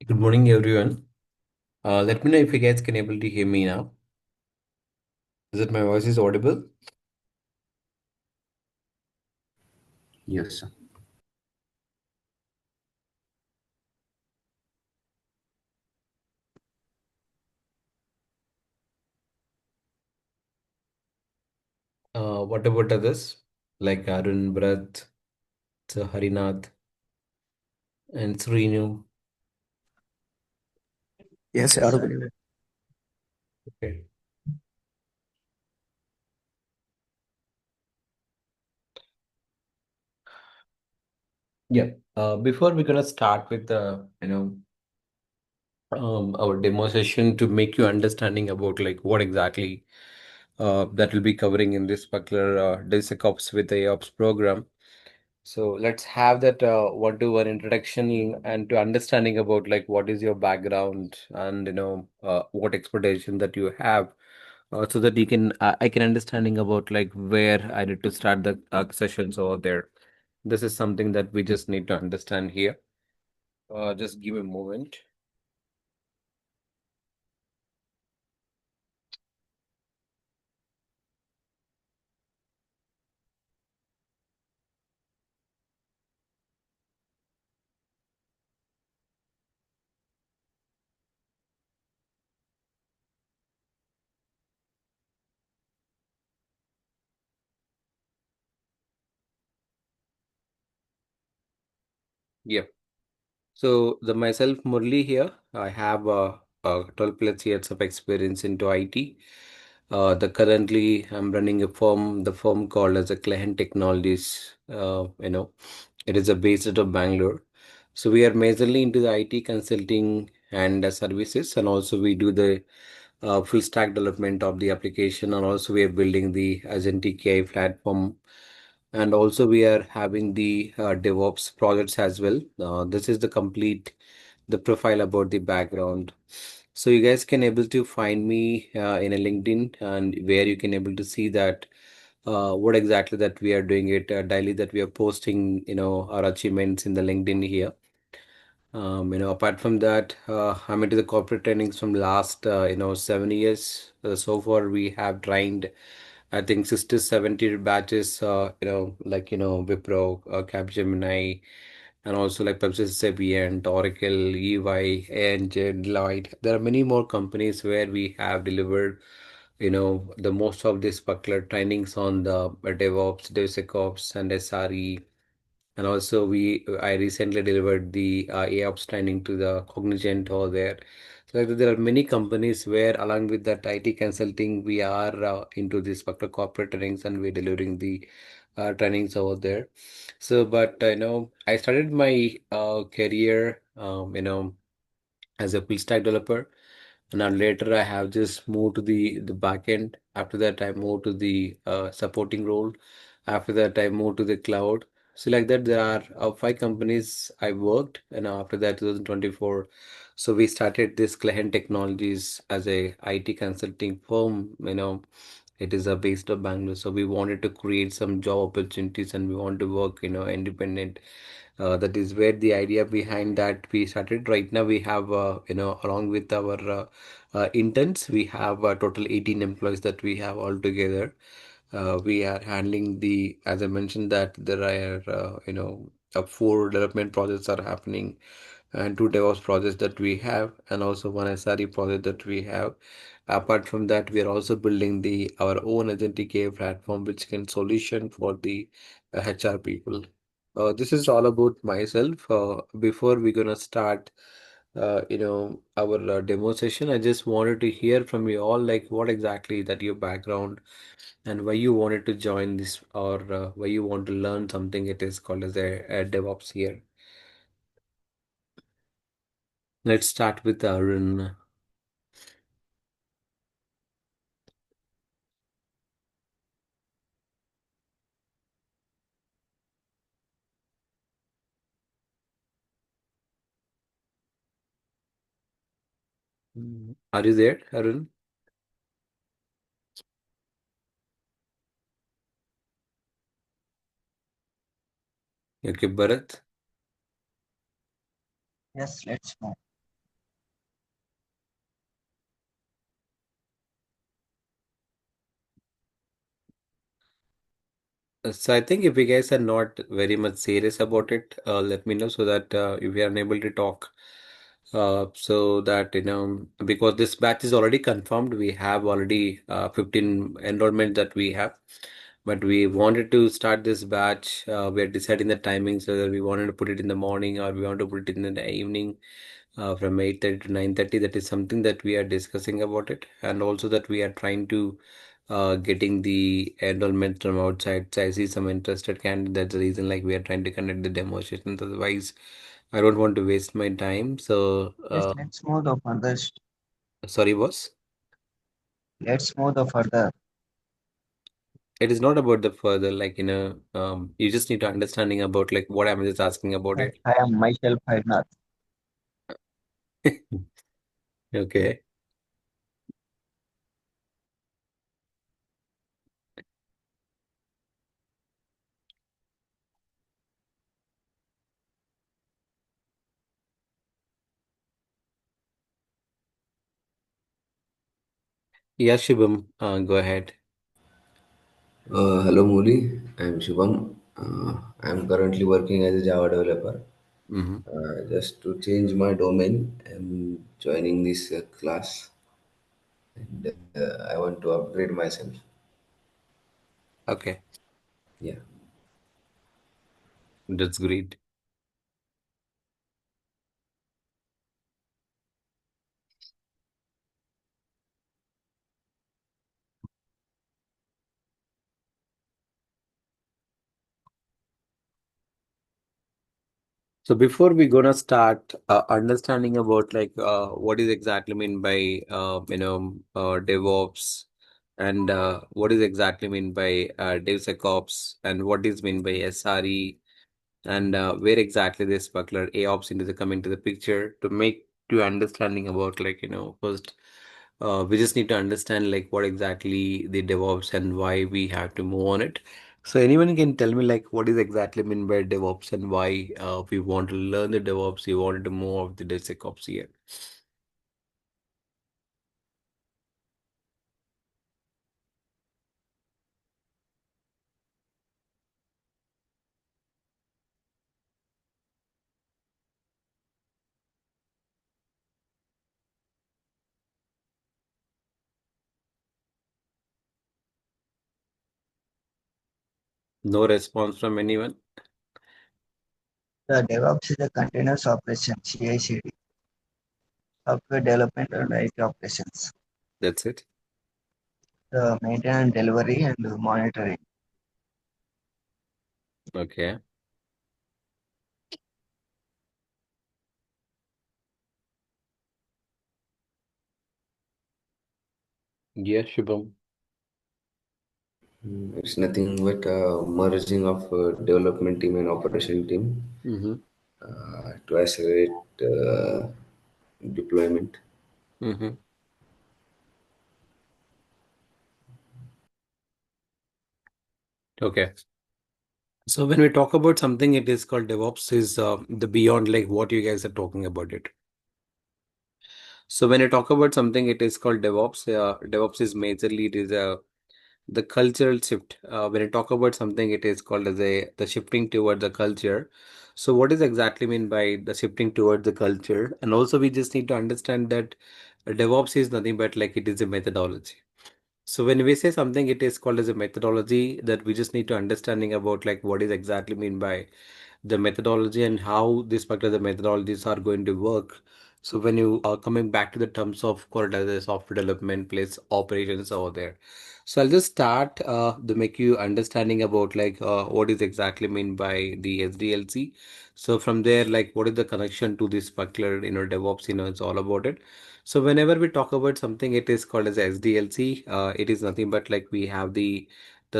Good morning, everyone. Let me know if you guys can able to hear me now. Is it my voice is audible? Yes. What about others? Like Arun, Bharat, Harinath, and Srinu. Yes, audible. Okay. Yeah. Before we're gonna start with our demo session to make you understanding about like what exactly that will be covering in this particular DevSecOps with AIOps program. So let's have that one-to-one introduction and to understanding about like what is your background and what expectation that you have, so that you can I can understanding about like where I need to start the sessions over there. This is something that we just need to understand here. Just give me a moment. Yeah. So the myself Murali here, I have 12 plus years of experience into IT. The currently I'm running a firm, the firm called as a Clahan Technologies. It is a based out of Bangalore. So we are majorly into the IT consulting and services, and also we do the full stack development of the application, and also we are building the agentic AI platform, and also we are having the DevOps projects as well. This is the complete the profile about the background. So you guys can able to find me in a LinkedIn, and where you can able to see that what exactly that we are doing it daily, that we are posting our achievements in the LinkedIn here. Apart from that, I'm into the corporate trainings from last 7 years. So far we have trained, I think, 60 70 batches, Wipro, Capgemini, and also like Pepsi, Sapient, Oracle, EY, and Deloitte. There are many more companies where we have delivered, the most of these particular trainings on the DevOps, DevSecOps, and SRE. And also I recently delivered the AIOps training to the Cognizant over there. So like, there are many companies where along with that IT consulting, we are into this particular corporate trainings, and we're delivering the trainings over there. So, but I started my career, as a full stack developer. And then later I have just moved to the back end. After that, I moved to the supporting role. After that, I moved to the cloud. So like that, there are five companies I worked, and after that, 2024. So we started this Clahan Technologies as a IT consulting firm. It is based of Bangalore. So we wanted to create some job opportunities, and we want to work, independent. That is where the idea behind that we started. Right now, we have, along with our interns, we have a total 18 employees that we have all together. We are handling the, as I mentioned, that there are, four development projects are happening, and two DevOps projects that we have, and also one SRE project that we have. Apart from that, we are also building the our own agentic AI platform, which can solution for the HR people. This is all about myself. Before we're gonna start, our demo session, I just wanted to hear from you all, like what exactly that your background and why you wanted to join this, or why you want to learn something. It is called as a DevOps here. Let's start with Arun. Are you there, Arun? Okay, Bharat. Yes, let's move. So I think if you guys are not very much serious about it, let me know so that if you are unable to talk, so that because this batch is already confirmed, we have already 15 enrollment that we have, but we wanted to start this batch. We are deciding the timing so that we wanted to put it in the morning or we want to put it in the evening from 8:30 to 9:30. That is something that we are discussing about it, and also that we are trying to getting the enrollment from outside. So I see some interested candidates. That's the reason like we are trying to conduct the demo sessions. Otherwise, I don't want to waste my time. So, Yes, let's move the further. sorry, boss. Let's move the further. It is not about the further, you just need to understanding about like what I'm just asking about Yes, it. I am myself Hainath. Okay. Yeah, Shubham, go ahead. Hello, Muli. I'm Shubham. I'm currently working as a Java developer. Hmm. Just to change my domain, I'm joining this class. I want to upgrade myself. Okay, Yeah. that's great. So before we gonna start understanding about like what is exactly mean by DevOps and what is exactly mean by DevSecOps and what is mean by SRE and where exactly this particular AOps into the coming to the picture to make you understanding about first we just need to understand like what exactly the DevOps and why we have to move on it. So anyone can tell me like what is exactly mean by DevOps and why we want to learn the DevOps, we wanted to move of the DevSecOps here. No response from anyone. The DevOps is a continuous operation, CI/CD, software development and IT operations. That's it. The maintenance, delivery, and monitoring. Okay. Yes, Shubham. It's nothing but merging of development team and operation team Mm-hmm. to accelerate deployment. Mm-hmm. Okay. So when we talk about something, it is called DevOps is the beyond like what you guys are talking about it. So when I talk about something, it is called DevOps. DevOps is majorly it is the cultural shift. When I talk about something, it is called as a the shifting toward the culture. So what is exactly mean by the shifting toward the culture? And also we just need to understand that DevOps is nothing but like it is a methodology. So when we say something, it is called as a methodology that we just need to understanding about like what is exactly mean by the methodology and how this particular methodologies are going to work. So when you are coming back to the terms of called as a software development place operations over there. So I'll just start to make you understanding about like what is exactly mean by the SDLC. So from there, like what is the connection to this particular DevOps, it's all about it. So whenever we talk about something, it is called as SDLC. It is nothing but like we have the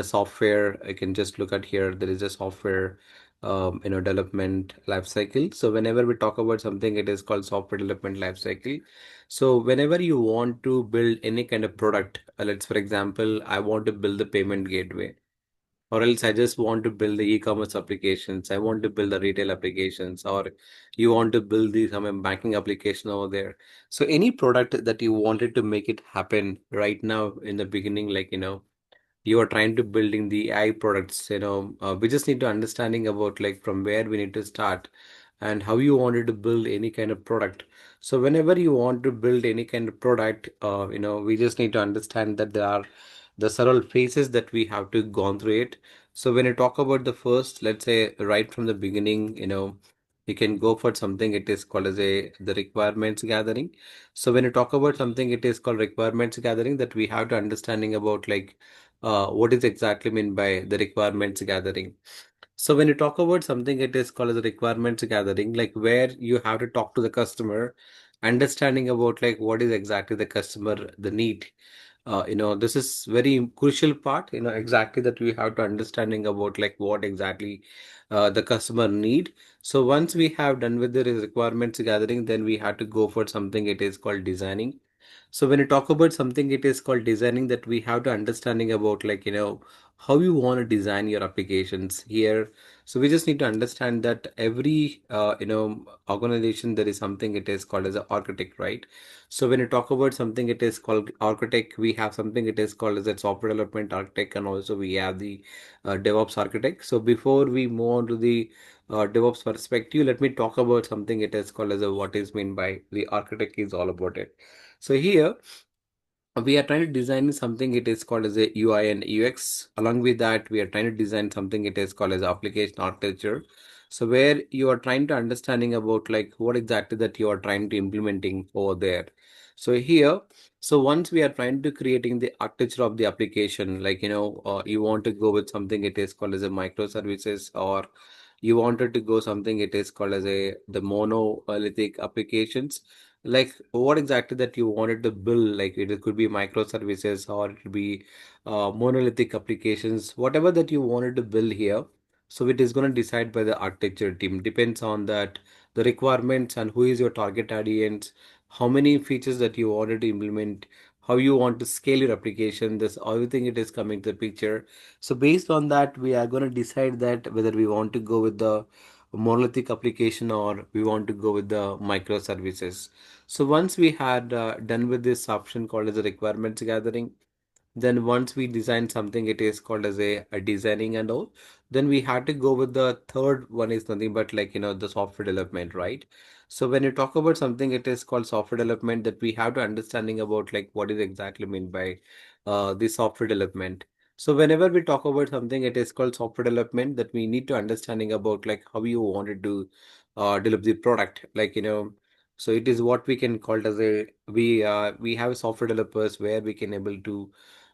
software. I can just look at here. There is a software development life cycle. So whenever we talk about something, it is called software development life cycle. So whenever you want to build any kind of product, let's for example, I want to build the payment gateway, or else I just want to build the e-commerce applications. I want to build the retail applications, or you want to build the some banking application over there. So any product that you wanted to make it happen right now in the beginning, you are trying to building the AI products, we just need to understanding about like from where we need to start and how you wanted to build any kind of product. So whenever you want to build any kind of product, we just need to understand that there are the several phases that we have to go through it. So when you talk about the first, let's say right from the beginning, you can go for something it is called as the requirements gathering. So when you talk about something it is called requirements gathering, that we have to understanding about like what is exactly mean by the requirements gathering. So when you talk about something, it is called as a requirements gathering, like where you have to talk to the customer, understanding about like what is exactly the customer the need. This is very crucial part, exactly that we have to understanding about like what exactly the customer need. So once we have done with the requirements gathering, then we have to go for something it is called designing. So when you talk about something, it is called designing, that we have to understanding about like, how you want to design your applications here. So we just need to understand that every, organization, there is something it is called as an architect, right? So when you talk about something, it is called architect, we have something it is called as a software development architect, and also we have the DevOps architect. So before we move on to the DevOps perspective, let me talk about something it is called as a what is mean by the architect is all about it. So here we are trying to design something it is called as a UI and UX. Along with that, we are trying to design something it is called as application architecture. So where you are trying to understanding about like what exactly that you are trying to implementing over there. So here, so once we are trying to creating the architecture of the application, like you want to go with something it is called as a microservices, or you wanted to go something it is called as a the monolithic applications, like what exactly that you wanted to build, like it could be microservices or it could be monolithic applications, whatever that you wanted to build here. So it is going to decide by the architecture team, depends on that the requirements and who is your target audience, how many features that you wanted to implement, how you want to scale your application, this everything it is coming to the picture. So based on that, we are going to decide that whether we want to go with the monolithic application or we want to go with the microservices. So once we had done with this option called as a requirements gathering, then once we design something, it is called as a designing and all. Then we had to go with the third one is nothing but like, the software development, right? So when you talk about something, it is called software development, that we have to understanding about like what is exactly meant by the software development. So whenever we talk about something, it is called software development, that we need to understanding about like how you wanted to develop the product, like, so it is what we can call it as we have software developers where we can able to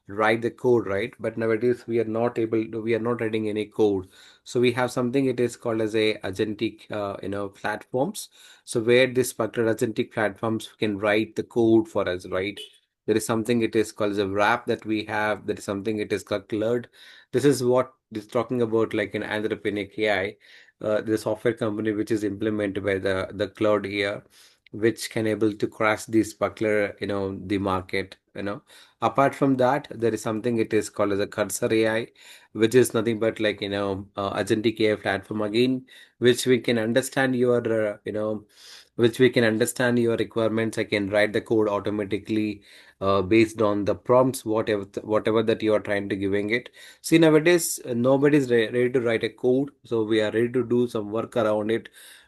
write the code, right? But nowadays we are not able to, we are not writing any code. So we have something it is called as a agentic, platforms. So where this particular agentic platforms can write the code for us, right? There is something it is called as a wrap that we have. There is something it is called cloud. This is what is talking about like an anthroponic AI, the software company which is implemented by the cloud here, which can able to crash this particular, the market, Apart from that, there is something it is called as a cursor AI, which is nothing but like, agentic AI platform again, which we can understand your, which we can understand your requirements. I can write the code automatically based on the prompts, whatever that you are trying to giving it. See, nowadays, nobody's ready to write a code, so we are ready to do some work around it.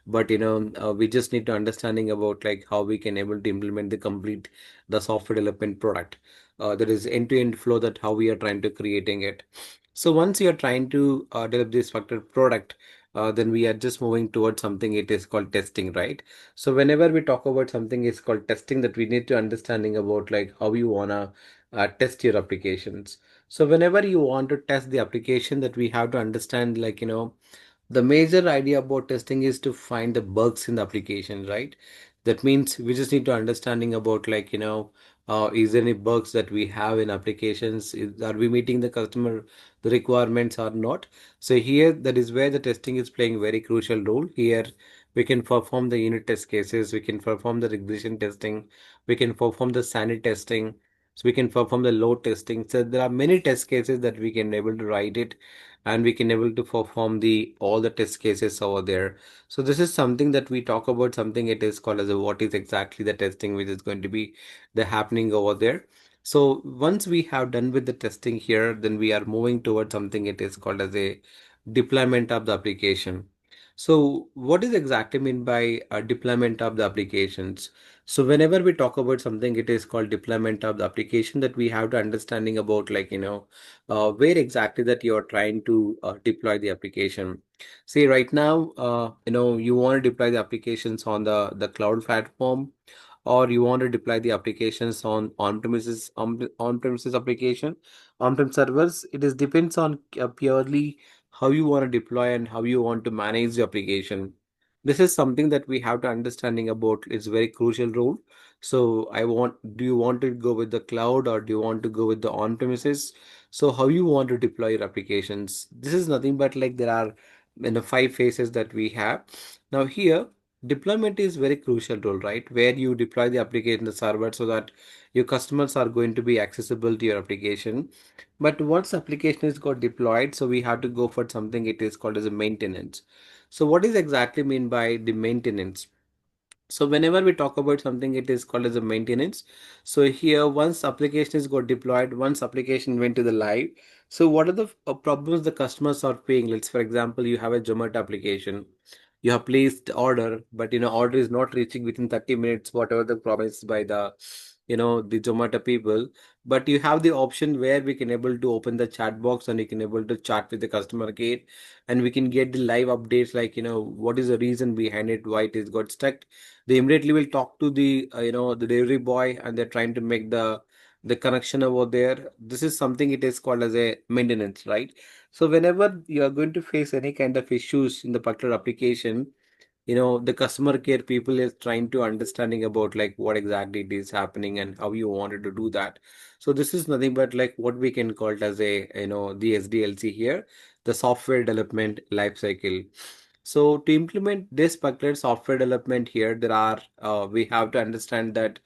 But we just need to understanding about like how we can able to implement the complete the software development product. There is end-to-end flow that how we are trying to creating it. So once you are trying to develop this structured product, then we are just moving towards something it is called testing, right? So whenever we talk about something is called testing, that we need to understanding about like how you wanna test your applications. So whenever you want to test the application, that we have to understand like, the major idea about testing is to find the bugs in the application, right? That means we just need to understanding about like, is there any bugs that we have in applications? Are we meeting the customer the requirements or not? So here, that is where the testing is playing very crucial role. Here we can perform the unit test cases, we can perform the regression testing, we can perform the sanity testing, so we can perform the load testing. So there are many test cases that we can able to write it, and we can able to perform the all the test cases over there. So this is something that we talk about something it is called as a what is exactly the testing which is going to be the happening over there. So once we have done with the testing here, then we are moving towards something it is called as a deployment of the application. So what is exactly mean by deployment of the applications? So whenever we talk about something, it is called deployment of the application, that we have to understanding about where exactly that you are trying to deploy the application. See, right now, you want to deploy the applications on the cloud platform, or you want to deploy the applications on on-premises application, on-prem servers. It is depends on purely how you want to deploy and how you want to manage the application. This is something that we have to understanding about. It's very crucial role. So do you want to go with the cloud, or do you want to go with the on-premises? So how you want to deploy your applications? This is nothing but like there are five phases that we have. Now here, deployment is very crucial role, right? Where you deploy the application, the server, so that your customers are going to be accessible to your application. But once application is got deployed, so we have to go for something it is called as a maintenance. So what is exactly mean by the maintenance? So whenever we talk about something, it is called as a maintenance. So here, once application is got deployed, once application went to the live, so what are the problems the customers are paying? Let's, for example, you have a Zomato application. You have placed order, but order is not reaching within 30 minutes, whatever the promise by the Zomato people. But you have the option where we can able to open the chat box, and you can able to chat with the customer care, and we can get the live updates, like what is the reason behind it, why it is got stuck. They immediately will talk to the delivery boy, and they're trying to make the connection over there. This is something it is called as a maintenance, right? So whenever you are going to face any kind of issues in the particular application, the customer care people is trying to understanding about like what exactly it is happening and how you wanted to do that. So this is nothing but like what we can call it as a the SDLC here, the software development life cycle. So to implement this particular software development here, there are we have to understand that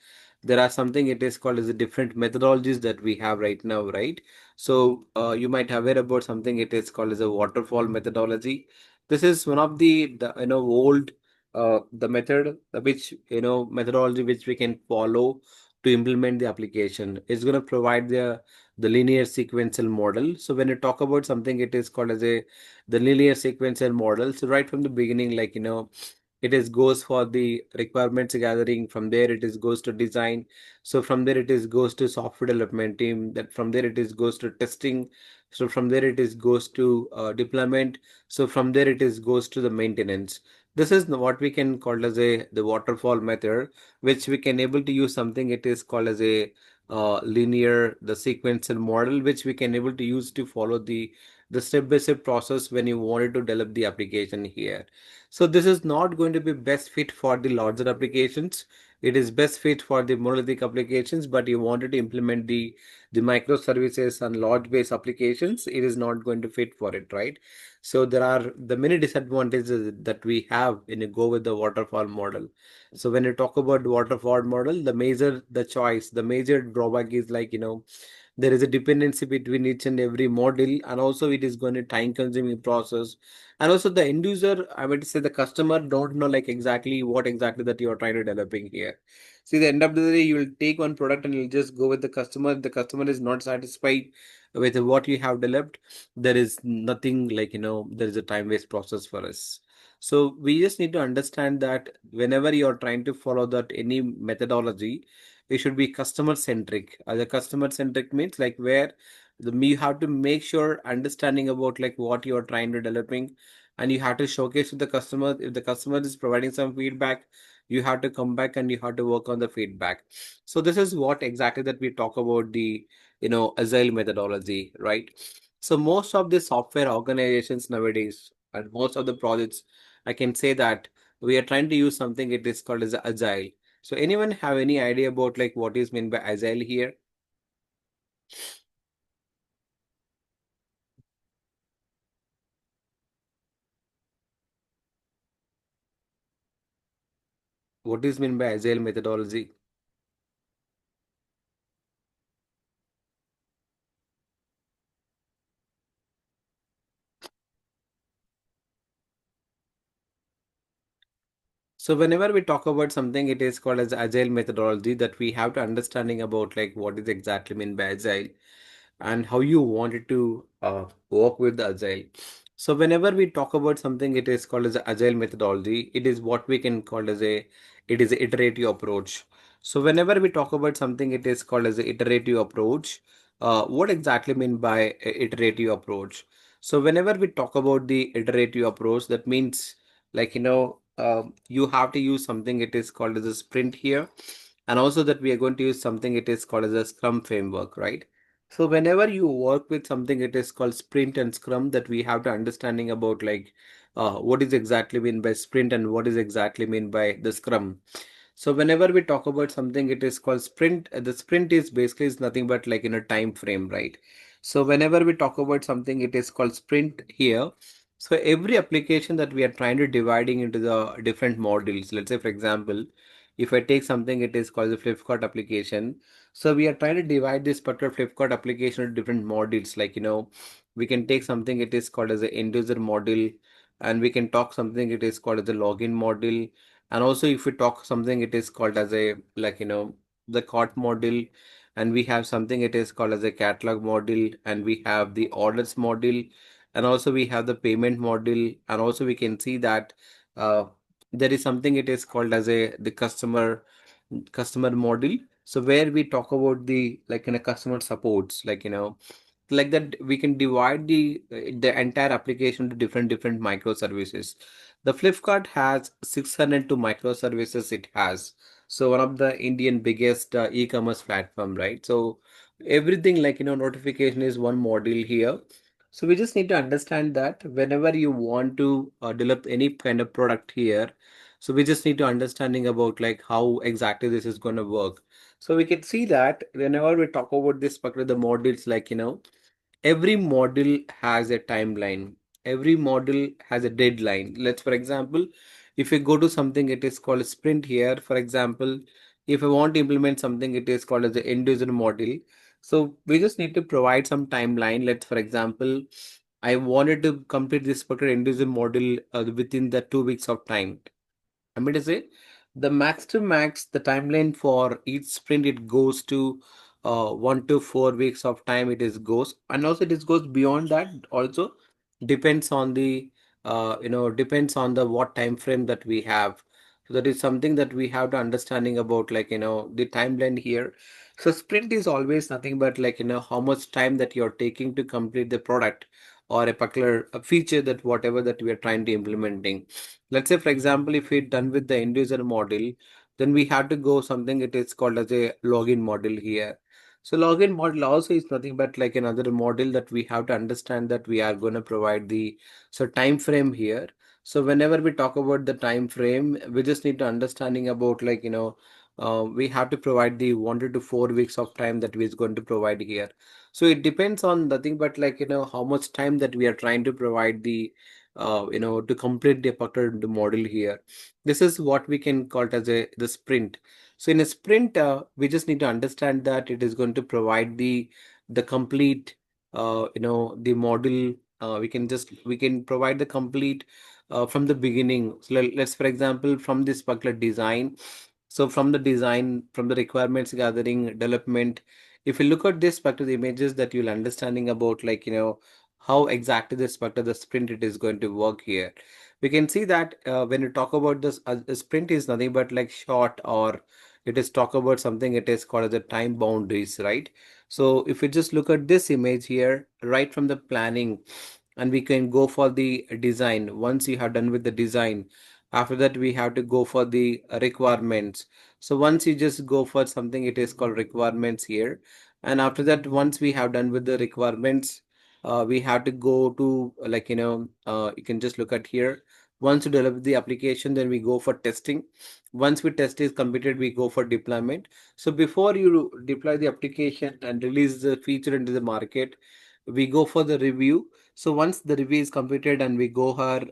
there are something it is called as a different methodologies that we have right now, right? So you might have heard about something it is called as a waterfall methodology. This is one of the old the method which methodology which we can follow to implement the application. It's going to provide the linear sequential model. So when you talk about something, it is called as a the linear sequential model. So right from the beginning, like it is goes for the requirements gathering. From there it is goes to design. So from there it is goes to software development team. That from there it is goes to testing. So from there it is goes to deployment. So from there it is goes to the maintenance. This is what we can call as a the waterfall method, which we can able to use something it is called as a linear the sequential model, which we can able to use to follow the step-by-step process when you wanted to develop the application here. So this is not going to be best fit for the larger applications. It is best fit for the monolithic applications, but you wanted to implement the microservices and large base applications, it is not going to fit for it, right? So there are the many disadvantages that we have when you go with the waterfall model. So when you talk about waterfall model, the major drawback is like there is a dependency between each and every model, and also it is going to time consuming process. And also the end user, I would say the customer don't know like exactly what exactly that you are trying to developing here. See, the end of the day, you will take one product and you'll just go with the customer. The customer is not satisfied with what you have developed. There is nothing like there is a time waste process for us. So we just need to understand that whenever you're trying to follow that any methodology, it should be customer centric. The customer centric means like where you have to make sure understanding about like what you're trying to developing, and you have to showcase to the customer. If the customer is providing some feedback, you have to come back and you have to work on the feedback. So this is what exactly that we talk about the agile methodology, right? So most of the software organizations nowadays and most of the projects, I can say that we are trying to use something it is called as agile. So anyone have any idea about like what is meant by agile here? What is meant by agile methodology? So whenever we talk about something, it is called as agile methodology, that we have to understanding about like what is exactly mean by agile and how you wanted to work with the agile. So whenever we talk about something, it is called as a agile methodology. It is what we can call as it is a iterative approach. So whenever we talk about something, it is called as a iterative approach. What exactly mean by a iterative approach? So whenever we talk about the iterative approach, that means like you have to use something, it is called as a sprint here, and also that we are going to use something, it is called as a scrum framework, right? So whenever you work with something, it is called sprint and scrum, that we have to understanding about like what is exactly mean by sprint and what is exactly mean by the scrum. So whenever we talk about something, it is called sprint. The sprint is basically is nothing but like in a time frame, right? So whenever we talk about something, it is called sprint here. So every application that we are trying to dividing into the different modules. Let's say, for example, if I take something, it is called the Flipkart application. So we are trying to divide this particular Flipkart application into different modules. Like, we can take something, it is called as an end user module, and we can talk something, it is called as a login module. And also if we talk something, it is called as a like the cart module, and we have something, it is called as a catalog module, and we have the orders module, and also we have the payment module, and also we can see that uh, there is something, it is called as a the customer module. So where we talk about the like in a customer supports, like that we can divide the entire application to different microservices. The Flipkart has 602 microservices it has. So one of the Indian biggest e-commerce platform, right? So everything like notification is one module here. So we just need to understand that whenever you want to develop any kind of product here, so we just need to understanding about like how exactly this is going to work. So we can see that whenever we talk about this particular the modules, every module has a timeline. Every module has a deadline. Let's, for example, if you go to something, it is called a sprint here. For example, if I want to implement something, it is called as the end user module. So we just need to provide some timeline. Let's, for example, I wanted to complete this particular end user module within the 2 weeks of time. I mean to say, the max to max, the timeline for each sprint, it goes to 1 to 4 weeks of time. It is goes, and also it is goes beyond that. Also depends on the depends on the what time frame that we have. So that is something that we have to understanding about the timeline here. So sprint is always nothing but how much time that you're taking to complete the product or a particular feature that whatever that we are trying to implementing. Let's say, for example, if we're done with the end user model, then we have to go something, it is called as a login model here. So login model also is nothing but like another model that we have to understand that we are going to provide the so time frame here. So whenever we talk about the time frame, we just need to understanding about we have to provide the 1 to 4 weeks of time that we is going to provide here. So it depends on nothing but how much time that we are trying to provide the to complete the particular model here. This is what we can call it as the sprint. So in a sprint, we just need to understand that it is going to provide the complete the model. We can provide the complete from the beginning. So let's, for example, from this particular design. So from the design, from the requirements gathering, development, if you look at this particular images, that you'll understanding about how exactly this particular the sprint it is going to work here. We can see that when you talk about this, a sprint is nothing but like short, or it is talk about something, it is called as the time boundaries, right? So if you just look at this image here, right from the planning, and we can go for the design. Once you have done with the design, after that we have to go for the requirements. So once you just go for something, it is called requirements here. And after that, once we have done with the requirements, we have to go to you can just look at here. Once you develop the application, then we go for testing. Once we test is completed, we go for deployment. So before you deploy the application and release the feature into the market, we go for the review. So once the review is completed and we go ahead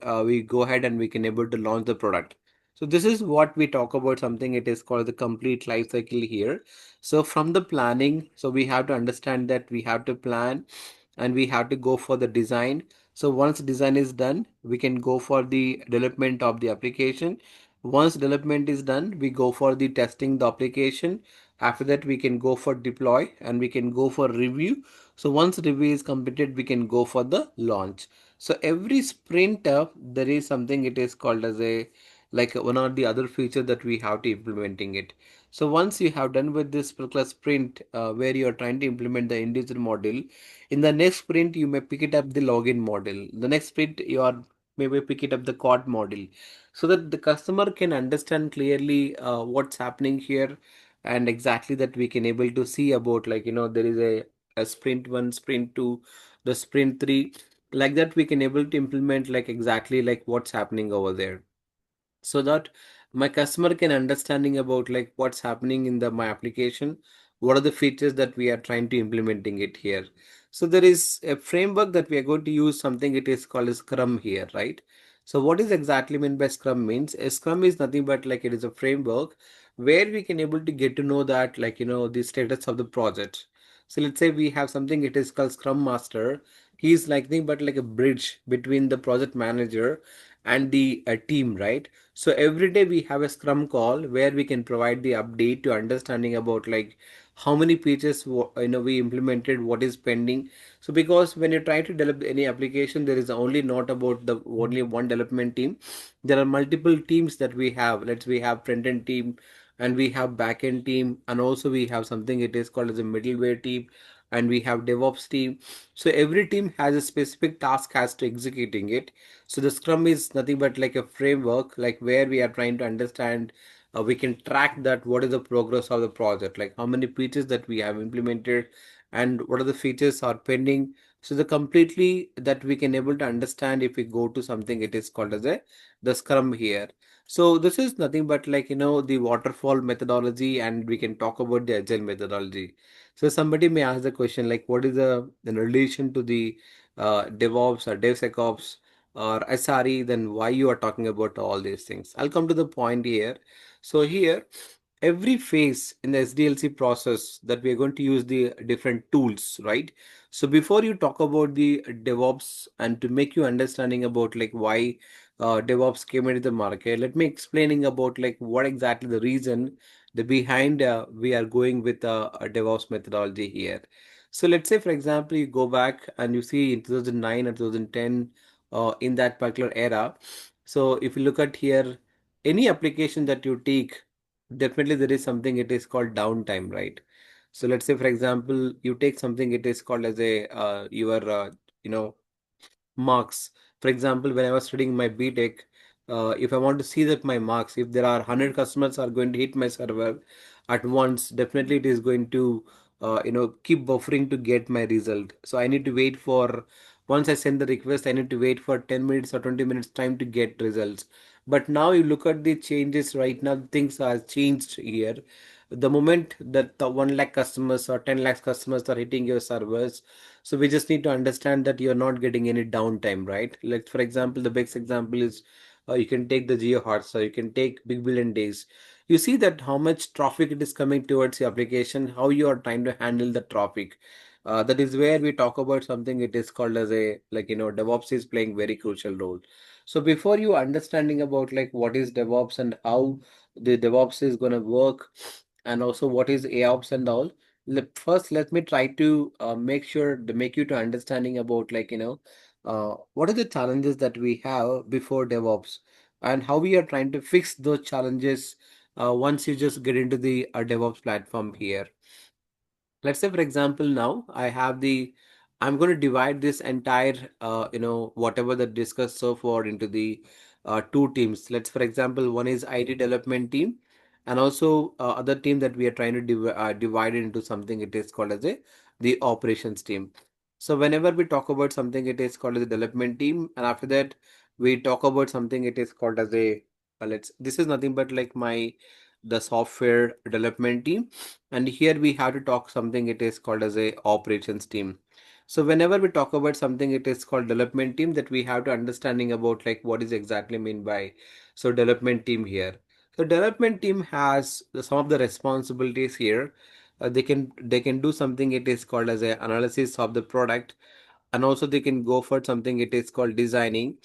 and we can able to launch the product. So this is what we talk about something, it is called the complete life cycle here. So from the planning, so we have to understand that we have to plan and we have to go for the design. So once design is done, we can go for the development of the application. Once development is done, we go for the testing the application. After that, we can go for deploy and we can go for review. So once review is completed, we can go for the launch. So every sprint, there is something it is called as a like one or the other feature that we have to implementing it. So once you have done with this particular sprint where you are trying to implement the individual model, in the next sprint you may pick it up the login model. The next sprint you are maybe pick it up the card model, so that the customer can understand clearly what's happening here, and exactly that we can able to see about like there is a sprint 1, sprint 2, the sprint 3, like that we can able to implement like exactly like what's happening over there, so that my customer can understanding about like what's happening in the my application, what are the features that we are trying to implementing it here. So there is a framework that we are going to use, something it is called as Scrum here, right? So what is exactly meant by Scrum means a Scrum is nothing but like it is a framework where we can able to get to know that like the status of the project. So let's say we have something it is called Scrum Master. He is like nothing but like a bridge between the project manager and the team, right? So every day we have a Scrum call where we can provide the update to understanding about like how many features we implemented, what is pending. So because when you try to develop any application, there is only not about the only one development team. There are multiple teams that we have. We have front end team, and we have back end team, and also we have something it is called as a middleware team, and we have DevOps team. So every team has a specific task has to executing it. So the Scrum is nothing but like a framework, like where we are trying to understand, we can track that what is the progress of the project, like how many features that we have implemented, and what are the features are pending. So the completely that we can able to understand if we go to something it is called as a the Scrum here. So this is nothing but like the waterfall methodology, and we can talk about the agile methodology. So somebody may ask the question like, what is the relation to the DevOps or DevSecOps or SRE, then why you are talking about all these things? I'll come to the point here. So here, every phase in the SDLC process that we are going to use the different tools, right? So before you talk about the DevOps and to make you understanding about like why DevOps came into the market, let me explaining about like what exactly the reason the behind we are going with a DevOps methodology here. So let's say, for example, you go back and you see in 2009 or 2010, in that particular era. So if you look at here, any application that you take, definitely there is something it is called downtime, right? So let's say, for example, you take something it is called as a your you know marks. For example, when I was studying my BTech, if I want to see that my marks, if there are 100 customers are going to hit my server at once, definitely it is going to keep buffering to get my result. So I need to wait for, once I send the request, I need to wait for 10 minutes or 20 minutes time to get results. But now you look at the changes right now, things are changed here. The moment that the 1 lakh customers or 10 lakhs customers are hitting your servers, so we just need to understand that you're not getting any downtime, right? Like for example, the best example is you can take the Geo Hotstar, you can take Big Billion Days. You see that how much traffic it is coming towards your application, how you are trying to handle the traffic. That is where we talk about something it is called as a DevOps is playing very crucial role. So before you understanding about like what is DevOps and how the DevOps is going to work, and also what is AOps and all, first let me try to make sure to make you to understanding about like what are the challenges that we have before DevOps, and how we are trying to fix those challenges once you just get into the DevOps platform here. Let's say, for example, now I'm going to divide this entire whatever that discussed so far into the two teams. Let's, for example, one is IT development team, and also other team that we are trying to divide it into something it is called as a the operations team. So whenever we talk about something it is called as a development team, and after that we talk about something it is called as a let's this is nothing but like my the software development team, and here we have to talk something it is called as a operations team. So whenever we talk about something it is called development team, that we have to understanding about like what is exactly mean by so development team here. So development team has some of the responsibilities here. They can do something it is called as a analysis of the product, and also they can go for something it is called designing,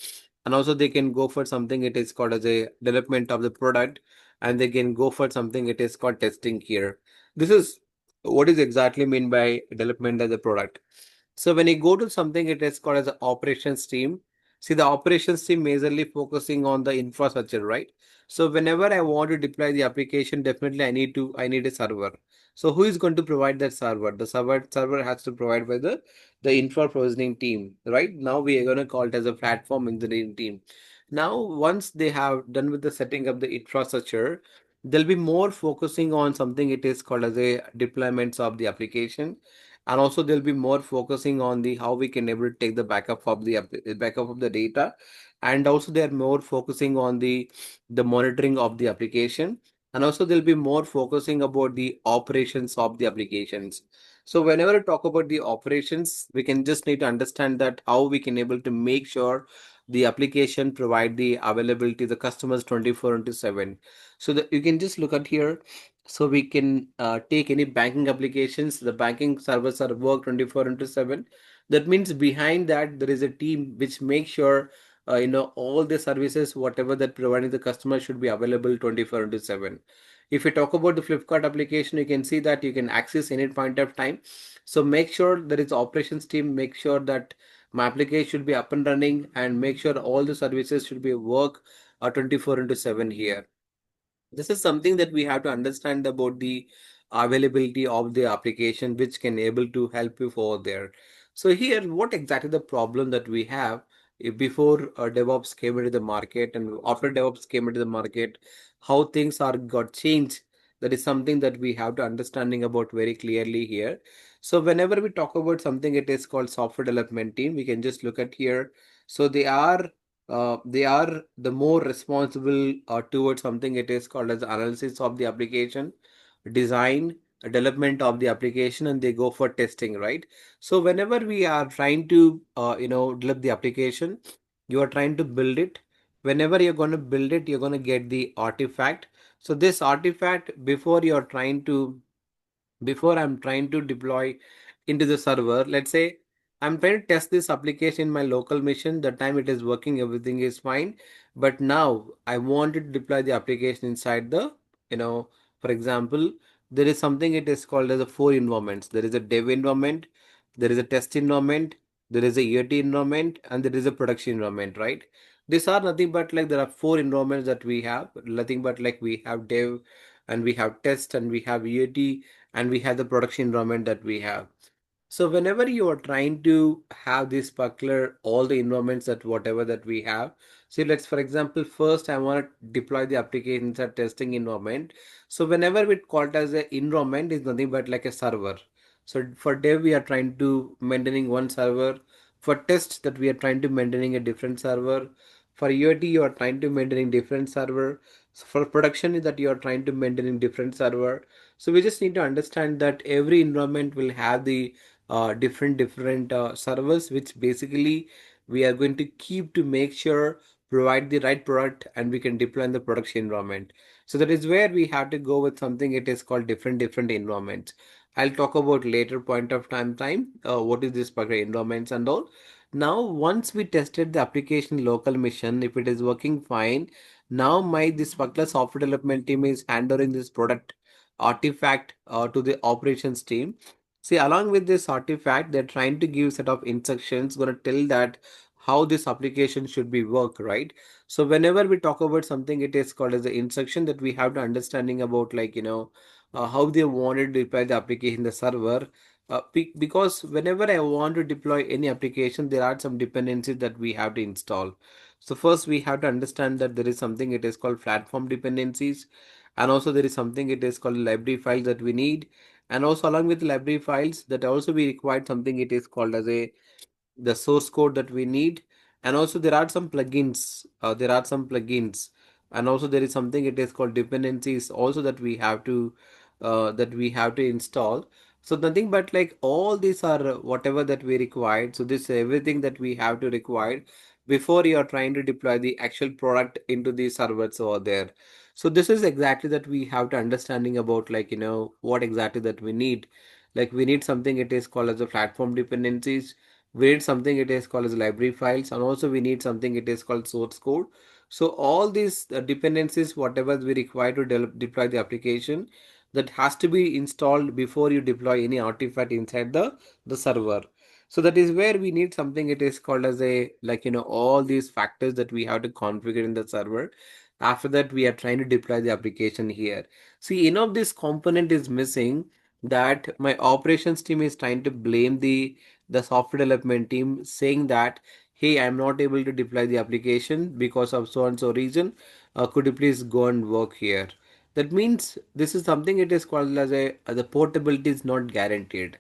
and also they can go for something it is called as a development of the product, and they can go for something it is called testing here. This is what is exactly mean by development as a product. So when you go to something it is called as an operations team. See, the operations team majorly focusing on the infrastructure, right? So whenever I want to deploy the application, definitely I need a server. So who is going to provide that server? The server has to provide by the infra provisioning team, right? Now we are going to call it as a platform engineering team. Now, once they have done with the setting up the infrastructure, they'll be more focusing on something it is called as a deployments of the application, and also they'll be more focusing on the how we can able to take the backup of the backup of the data, and also they are more focusing on the monitoring of the application, and also they'll be more focusing about the operations of the applications. So whenever we talk about the operations, we can just need to understand that how we can able to make sure the application provide the availability the customers 24 into 7. So that you can just look at here. So we can take any banking applications, the banking servers are work 24 into 7. That means behind that there is a team which makes sure all the services whatever that providing the customer should be available 24 into 7. If you talk about the Flipkart application, you can see that you can access any point of time. So make sure there is operations team, make sure that my application should be up and running, and make sure all the services should be work 24 into 7 here. This is something that we have to understand about the availability of the application, which can able to help you for there. So here, what exactly the problem that we have before DevOps came into the market and after DevOps came into the market, how things are got changed. That is something that we have to understanding about very clearly here. So whenever we talk about something, it is called software development team. We can just look at here. So they are the more responsible towards something it is called as analysis of the application, design, development of the application, and they go for testing, right? So whenever we are trying to develop the application, you are trying to build it. Whenever you're going to build it, you're going to get the artifact. So this artifact, before I'm trying to deploy into the server, let's say I'm trying to test this application in my local machine, the time it is working, everything is fine. But now I want to deploy the application inside you know, for example, there is something it is called as a four environments. There is a dev environment, there is a test environment, there is a EOT environment, and there is a production environment, right? These are nothing but like there are four environments that we have, nothing but like we have dev and we have test and we have EOT and we have the production environment that we have. So whenever you are trying to have this particular all the environments that whatever that we have, see let's for example first I want to deploy the application inside testing environment. So whenever we call it as a environment is nothing but like a server. So for dev we are trying to maintaining one server. For test that we are trying to maintaining a different server. For UAT you are trying to maintaining different server. So for production is that you are trying to maintaining different server. So we just need to understand that every environment will have the different servers, which basically we are going to keep to make sure provide the right product and we can deploy in the production environment. So that is where we have to go with something it is called different environments. I'll talk about later point of time what is this particular environments and all. Now once we tested the application local mission, if it is working fine, now my this particular software development team is handling this product artifact to the operations team. See, along with this artifact, they're trying to give set of instructions, going to tell that how this application should be work, right? So whenever we talk about something, it is called as the instruction that we have to understanding about like, how they wanted to deploy the application, the server. Because whenever I want to deploy any application, there are some dependencies that we have to install. So first we have to understand that there is something it is called platform dependencies, and also there is something it is called library files that we need, and also along with library files that also we required something it is called as a the source code that we need, and also there are some plugins, and also there is something it is called dependencies also that we have to install. So nothing but like all these are whatever that we required. So this everything that we have to require before you are trying to deploy the actual product into the servers over there. So this is exactly that we have to understanding about like what exactly that we need. Like we need something it is called as a platform dependencies. we need something it is called as library files, and also we need something it is called source code. So all these dependencies, whatever we require to deploy the application, that has to be installed before you deploy any artifact inside the server. So that is where we need something it is called as a, like, all these factors that we have to configure in the server. After that, we are trying to deploy the application here. See, of this component is missing, that my operations team is trying to blame the software development team, saying that, hey, I'm not able to deploy the application because of so and so reason. Could you please go and work here? That means this is something it is called as the portability is not guaranteed.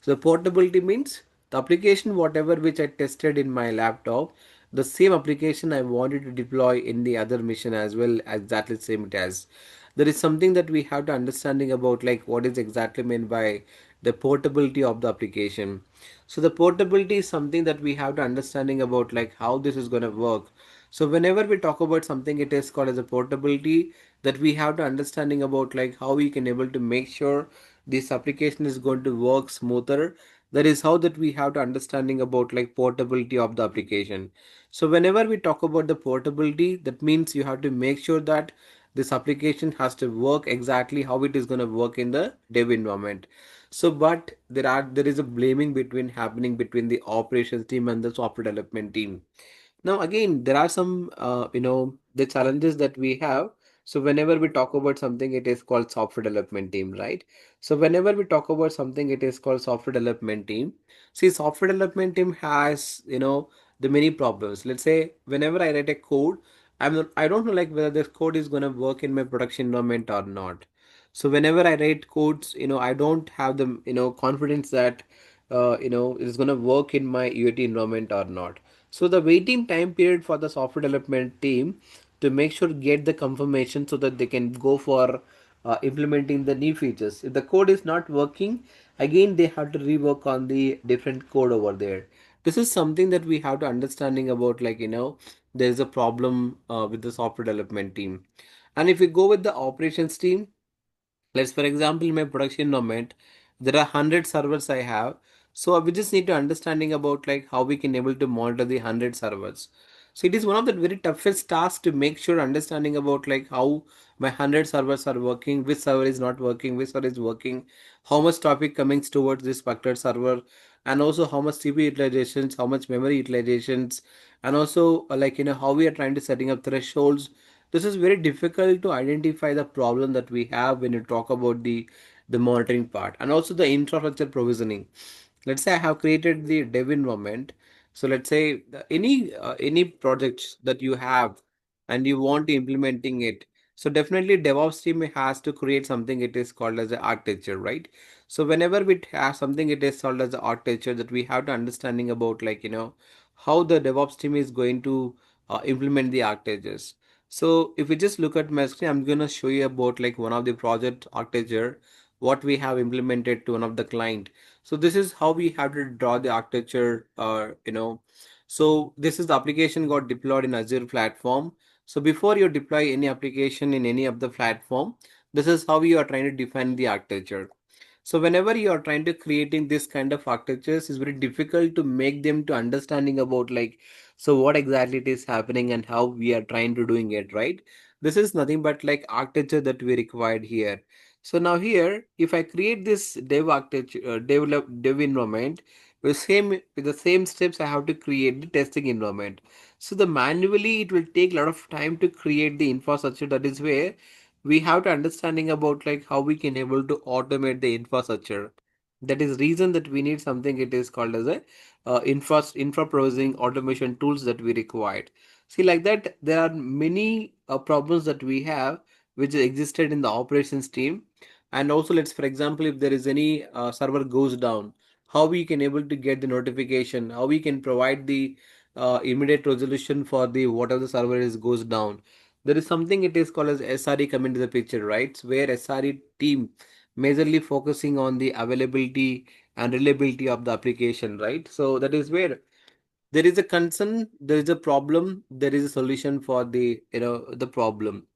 So portability means the application whatever which I tested in my laptop, the same application I wanted to deploy in the other machine as well, exactly same it has. There is something that we have to understanding about, like, what is exactly meant by the portability of the application. So the portability is something that we have to understanding about, like, how this is going to work. So whenever we talk about something it is called as a portability, that we have to understanding about, like, how we can able to make sure this application is going to work smoother. That is how that we have to understanding about, like, portability of the application. So whenever we talk about the portability, that means you have to make sure that this application has to work exactly how it is going to work in the dev environment. So but there is a blaming between happening between the operations team and the software development team. Now, again, there are some, the challenges that we have. So whenever we talk about something, it is called software development team, right? So whenever we talk about something, it is called software development team. See, software development team has, the many problems. Let's say whenever I write a code, I don't know, like, whether this code is going to work in my production environment or not. So whenever I write codes, I don't have the, confidence that, it's going to work in my UAT environment or not. So the waiting time period for the software development team to make sure get the confirmation so that they can go for implementing the new features. If the code is not working, again they have to rework on the different code over there. This is something that we have to understanding about, like, there is a problem with the software development team. And if we go with the operations team, let's, for example, in my production environment, there are 100 servers I have. So we just need to understanding about, like, how we can able to monitor the 100 servers. So it is one of the very toughest tasks to make sure understanding about, like, how my 100 servers are working, which server is not working, which server is working, how much traffic coming towards this particular server, and also how much CPU utilizations, how much memory utilizations, and also, like, how we are trying to setting up thresholds. This is very difficult to identify the problem that we have when you talk about the monitoring part, and also the infrastructure provisioning. Let's say I have created the dev environment. So let's say any projects that you have and you want to implementing it. So definitely DevOps team has to create something it is called as the architecture, right? So whenever we have something it is called as the architecture, that we have to understanding about, like, how the DevOps team is going to implement the architectures. So if we just look at my screen, I'm gonna show you about, like, one of the project architecture, what we have implemented to one of the client. So this is how we have to draw the architecture, So this is the application got deployed in Azure platform. So before you deploy any application in any of the platform, this is how you are trying to define the architecture. So whenever you are trying to creating this kind of architectures, it's very difficult to make them to understanding about, like, so what exactly it is happening and how we are trying to doing it, right? This is nothing but like architecture that we required here. So now here, if I create this dev architecture, dev environment with the same steps, I have to create the testing environment. So the manually it will take a lot of time to create the infrastructure. That is where we have to understanding about, like, how we can able to automate the infrastructure. That is reason that we need something it is called as a infra processing automation tools that we required. See, like that there are many problems that we have which existed in the operations team. And also, let's, for example, if there is any server goes down, how we can able to get the notification, how we can provide the immediate resolution for the whatever the server is goes down. There is something it is called as SRE come into the picture, right? Where SRE team majorly focusing on the availability and reliability of the application, right? So that is where there is a concern, there is a problem, there is a solution for the, the problem.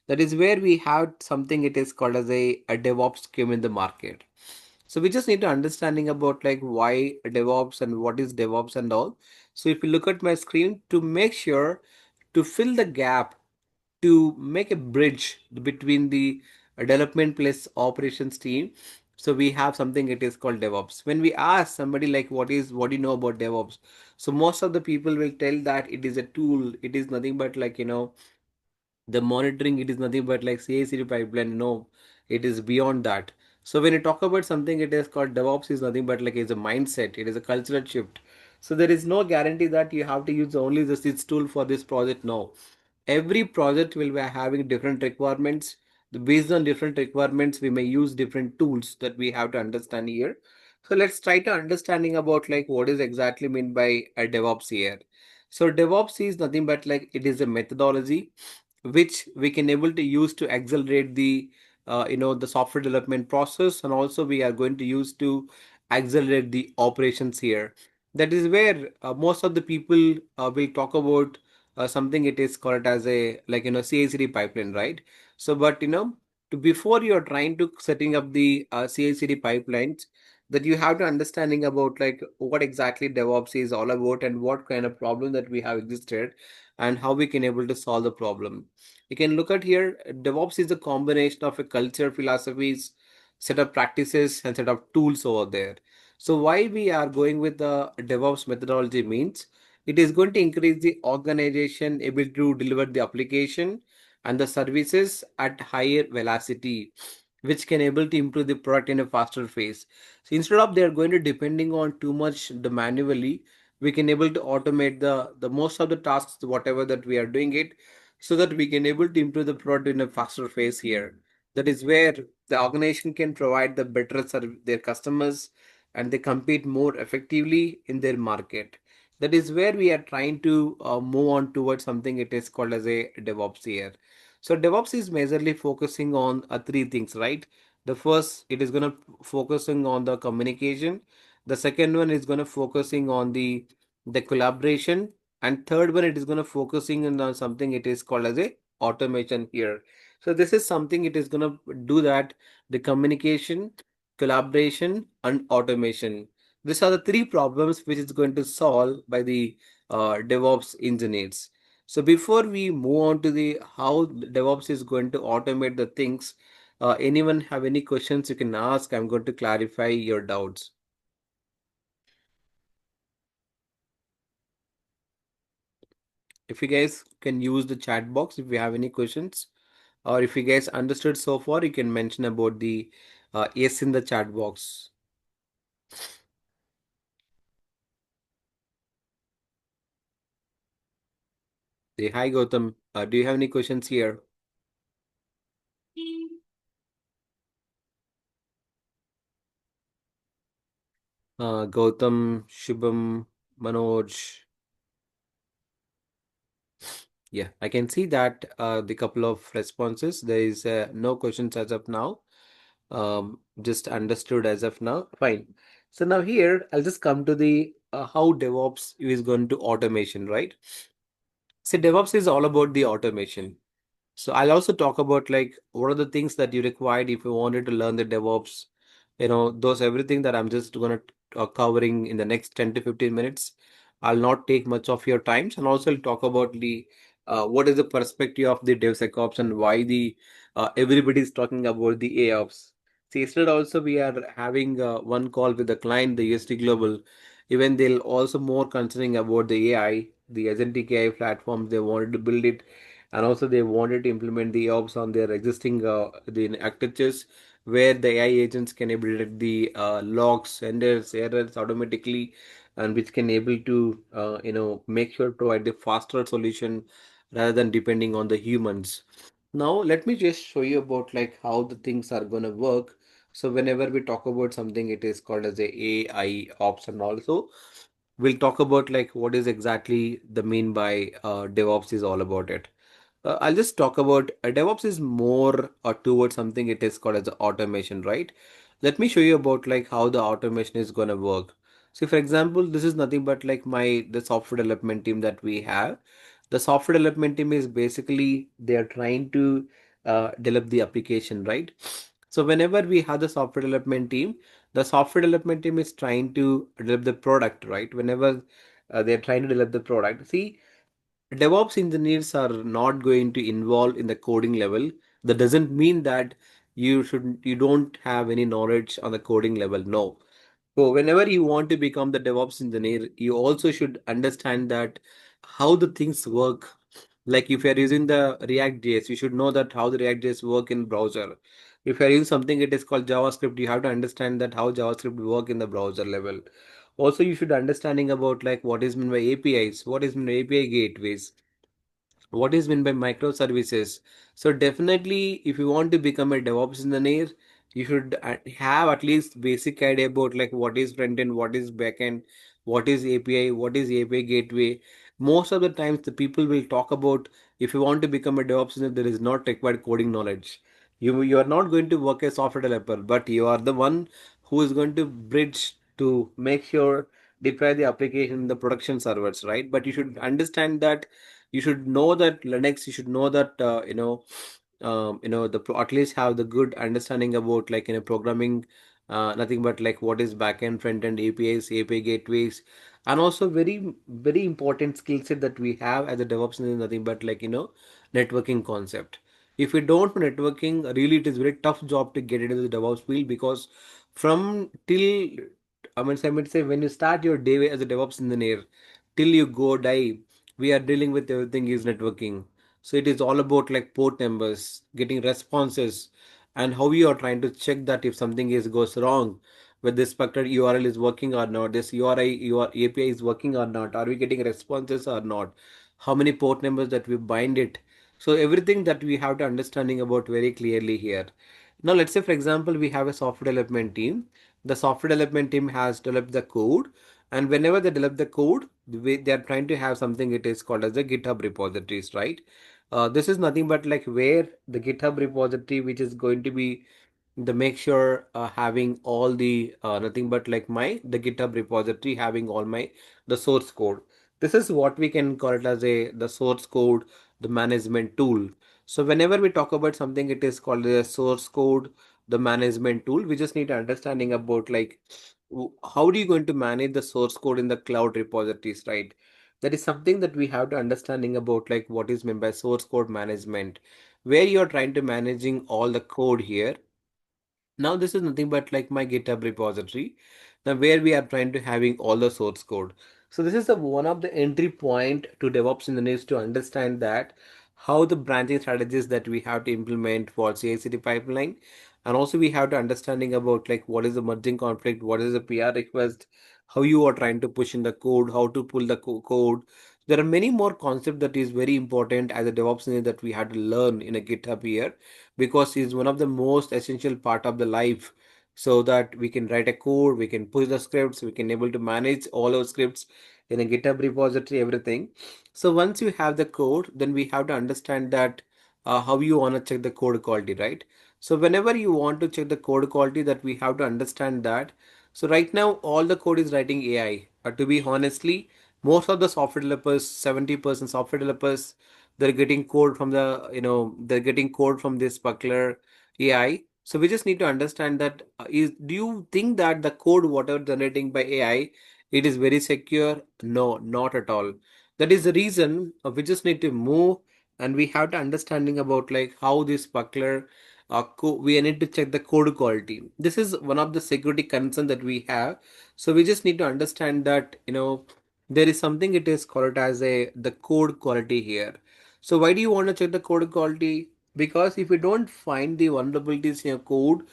That is where we have something it is called as a DevOps came in the market. So we just need to understanding about like why DevOps and what is DevOps and all. So if you look at my screen, to make sure to fill the gap, to make a bridge between the development plus operations team, so we have something, it is called DevOps. When we ask somebody like what do you know about DevOps, so most of the people will tell that it is a tool, it is nothing but like the monitoring, it is nothing but like CI/CD pipeline. No, it is beyond that. So when you talk about something, it is called DevOps is nothing but like it's a mindset. It is a cultural shift. So there is no guarantee that you have to use only this tool for this project. No, every project will be having different requirements. Based on different requirements, we may use different tools that we have to understand here. So let's try to understanding about like what is exactly meant by a DevOps here. So DevOps is nothing but like it is a methodology which we can able to use to accelerate the the software development process, and also we are going to use to accelerate the operations here. That is where most of the people will talk about something, it is called as a like CI/CD pipeline, right? So but to before you are trying to setting up the CI/CD pipelines, that you have to understanding about like what exactly DevOps is all about and what kind of problem that we have existed and how we can able to solve the problem. You can look at here, DevOps is a combination of a culture, philosophies, set of practices, and set of tools over there. So why we are going with the DevOps methodology means it is going to increase the organization able to deliver the application and the services at higher velocity, which can able to improve the product in a faster phase. So instead of they are going to depending on too much the manually, we can able to automate the most of the tasks whatever that we are doing it, so that we can able to improve the product in a faster phase here. That is where the organization can provide the better service their customers, and they compete more effectively in their market. That is where we are trying to move on towards something, it is called as a DevOps here. So DevOps is majorly focusing on three things, right? The first, it is going to focusing on the communication. The second one is going to focusing on the collaboration, and third one, it is going to focusing on something, it is called as a automation here. So this is something, it is going to do that, the communication, collaboration, and automation. These are the three problems which is going to solve by the DevOps engineers. So before we move on to the how DevOps is going to automate the things, anyone have any questions you can ask? I'm going to clarify your doubts. If you guys can use the chat box if you have any questions, or if you guys understood so far, you can mention about the yes in the chat box. Hi Gautam, do you have any questions here? Gautam, Shubham, Manoj. Yeah, I can see that the couple of responses. There is no questions as of now. Just understood as of now. Fine. So now here, I'll just come to the how DevOps is going to automation, right? See, DevOps is all about the automation. So I'll also talk about like what are the things that you required if you wanted to learn the DevOps. Those everything that I'm just gonna covering in the next 10 to 15 minutes. I'll not take much of your times, and also I'll talk about the what is the perspective of the DevSecOps and why the everybody is talking about the AIOps. See, yesterday also we are having one call with the client, the USD Global. Even they'll also more concerning about the AI, the agentic AI platforms. They wanted to build it, and also they wanted to implement the ops on their existing the architectures, where the AI agents can able to detect the logs, errors automatically, and which can able to make sure to provide the faster solution rather than depending on the humans. Now let me just show you about like how the things are going to work. So whenever we talk about something, it is called as a AI ops, and also we'll talk about like what is exactly the mean by DevOps is all about it. I'll just talk about DevOps is more towards something, it is called as automation, right? Let me show you about like how the automation is going to work. So for example, this is nothing but like the software development team that we have. The software development team is basically they are trying to develop the application, right? So whenever we have the software development team, the software development team is trying to develop the product, right? Whenever they're trying to develop the product, see, DevOps engineers are not going to involve in the coding level. That doesn't mean that you don't have any knowledge on the coding level. No. So whenever you want to become the DevOps engineer, you also should understand that how the things work. Like if you're using the React JS, you should know that how the React JS work in browser. If you're using something it is called JavaScript, you have to understand that how JavaScript work in the browser level. Also, you should understanding about like what is meant by APIs, what is meant by API gateways, what is meant by microservices. So definitely, if you want to become a DevOps engineer, you should have at least basic idea about like what is front end, what is back end, what is API, what is API gateway. Most of the times, the people will talk about if you want to become a DevOps engineer, there is not required coding knowledge. You are not going to work as software developer, but you are the one who is going to bridge to make sure deploy the application in the production servers, right? But you should understand that you should know that Linux, you should know that at least have the good understanding about like programming, nothing but like what is backend, front end, APIs, API gateways, and also very important skill set that we have as a DevOps is nothing but like networking concept. If you don't know networking, really it is very tough job to get into the DevOps field because from till I mean say when you start your day as a DevOps engineer till you go die, we are dealing with everything is networking. So it is all about like port numbers, getting responses, and how you are trying to check that if something is goes wrong, whether this particular URL is working or not, this URI your API is working or not, are we getting responses or not, how many port numbers that we bind it. So everything that we have to understanding about very clearly here. Now let's say for example we have a software development team. The software development team has developed the code, and whenever they develop the code, they are trying to have something it is called as the GitHub repositories, right? This is nothing but like where the GitHub repository, which is going to be the make sure having all the nothing but like my the GitHub repository having all my the source code. This is what we can call it as a the source code, the management tool. So whenever we talk about something, it is called the source code, the management tool. We just need understanding about like how are you going to manage the source code in the cloud repositories, right? That is something that we have to understanding about like what is meant by source code management, where you're trying to managing all the code here. Now this is nothing but like my GitHub repository, now where we are trying to having all the source code. So this is the one of the entry point to DevOps engineers to understand that how the branching strategies that we have to implement for CI/CD pipeline, and also we have to understanding about like what is the merging conflict, what is the PR request, how you are trying to push in the code, how to pull the code. There are many more concepts that is very important as a DevOps engineer that we had to learn in a GitHub here, because it's one of the most essential part of the life, so that we can write a code, we can push the scripts, we can able to manage all our scripts in a GitHub repository, everything. So once you have the code, then we have to understand that how you want to check the code quality, right? So whenever you want to check the code quality, that we have to understand that. So right now all the code is writing AI, to be honestly, most of the software developers, 70% software developers, they're getting code from the they're getting code from this particular AI. So we just need to understand that is do you think that the code whatever generating by AI, it is very secure? No, not at all. That is the reason we just need to move, and we have to understanding about like how this particular we need to check the code quality. This is one of the security concern that we have. So we just need to understand that there is something it is called as a the code quality here. So why do you want to check the code quality? Because if you don't find the vulnerabilities in your code,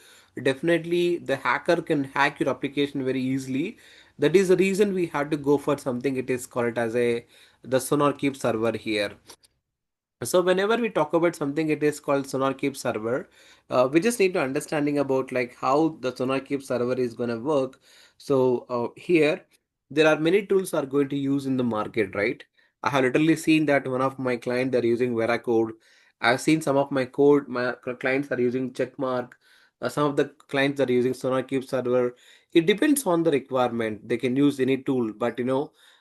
definitely the hacker can hack your application very easily. That is the reason we had to go for something it is called as a the SonarQube server here. So whenever we talk about something, it is called SonarQube server. We just need to understanding about like how the SonarQube server is going to work. So here there are many tools are going to use in the market, right? I have literally seen that one of my client they're using Veracode. I've seen some of my code, my clients are using Checkmark. Some of the clients are using SonarQube server. It depends on the requirement. They can use any tool, but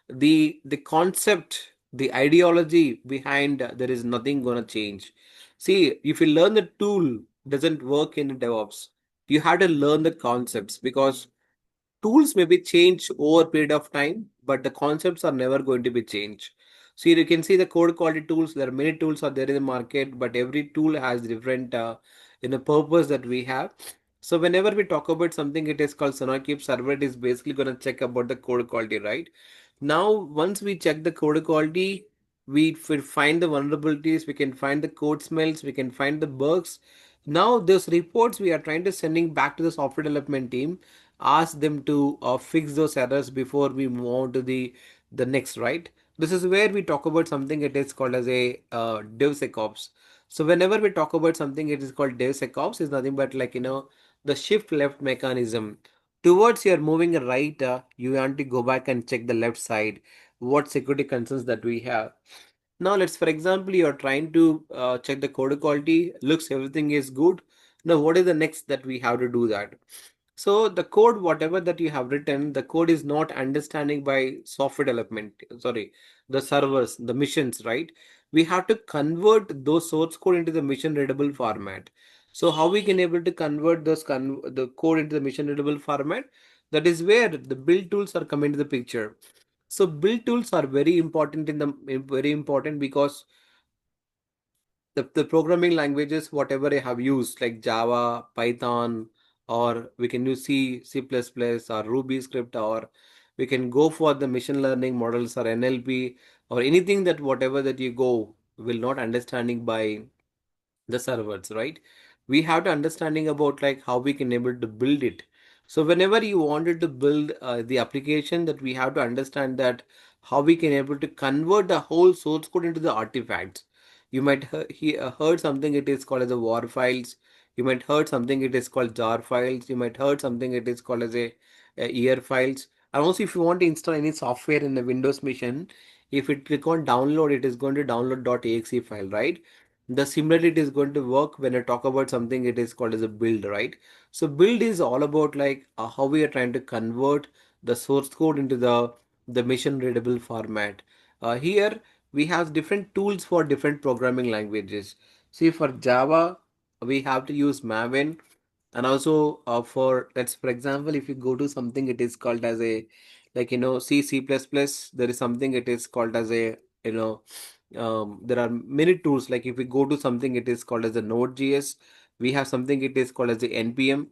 the concept, the ideology behind there is nothing gonna change. See, if you learn the tool doesn't work in DevOps, you have to learn the concepts, because tools may be changed over a period of time, but the concepts are never going to be changed. So you can see the code quality tools. There are many tools are there in the market, but every tool has different purpose that we have. So whenever we talk about something, it is called Sonakeep server. It is basically going to check about the code quality, right? Now, once we check the code quality, we find the vulnerabilities, we can find the code smells, we can find the bugs. Now, those reports we are trying to sending back to the software development team, ask them to fix those errors before we move on to the next, right? This is where we talk about something. It is called as a DevSecOps. So whenever we talk about something, it is called DevSecOps. Is nothing but the shift left mechanism. Towards you're moving right, you want to go back and check the left side, what security concerns that we have. Now let's, for example, you're trying to check the code quality, looks everything is good. Now what is the next that we have to do that? So the code, whatever that you have written, the code is not understanding by software development, sorry, the servers, the missions, right? We have to convert those source code into the mission readable format. So how we can able to convert the code into the mission readable format? That is where the build tools are coming to the picture. So build tools are very important very important because the programming languages, whatever I have used, like Java, Python, or we can use C++, or Ruby script, or we can go for the machine learning models or NLP, or anything that whatever that you go will not understanding by the servers, right? We have to understanding about how we can able to build it. So whenever you wanted to build the application, that we have to understand that how we can able to convert the whole source code into the artifacts. You might heard something, it is called as a war files. You might heard something, it is called jar files. You might heard something, it is called as a year files. And also, if you want to install any software in a Windows machine, if it click on download, it is going to download .exe file, right? The similarly it is going to work when I talk about something, it is called as a build, right? So build is all about how we are trying to convert the source code into the mission readable format. Here we have different tools for different programming languages. See, for Java we have to use Maven, and also for, let's, for example, if you go to something, it is called as a C++, there is something, it is called as a you know there are many tools. Like if we go to something, it is called as a Node.js. We have something, it is called as the NPM.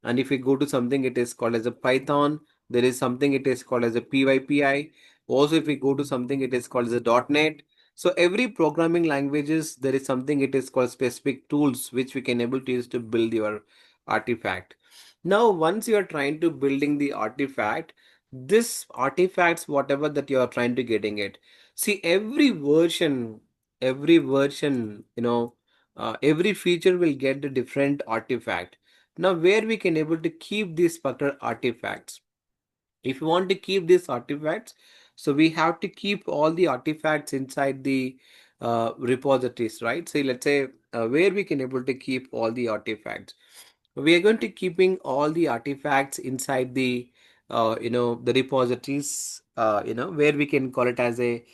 And if we go to something, it is called as a Python. There is something, it is called as a PyPI. Also, if we go to something, it is called as a .NET. So every programming languages, there is something, it is called specific tools which we can able to use to build your artifact. Now, once you are trying to building the artifact, this artifacts, whatever that you are trying to getting it. See, every version, every feature will get a different artifact. Now, where we can able to keep these particular artifacts? If you want to keep these artifacts, so we have to keep all the artifacts inside the repositories, right? So let's say where we can able to keep all the artifacts. We are going to keeping all the artifacts inside the repositories, where we can call it as a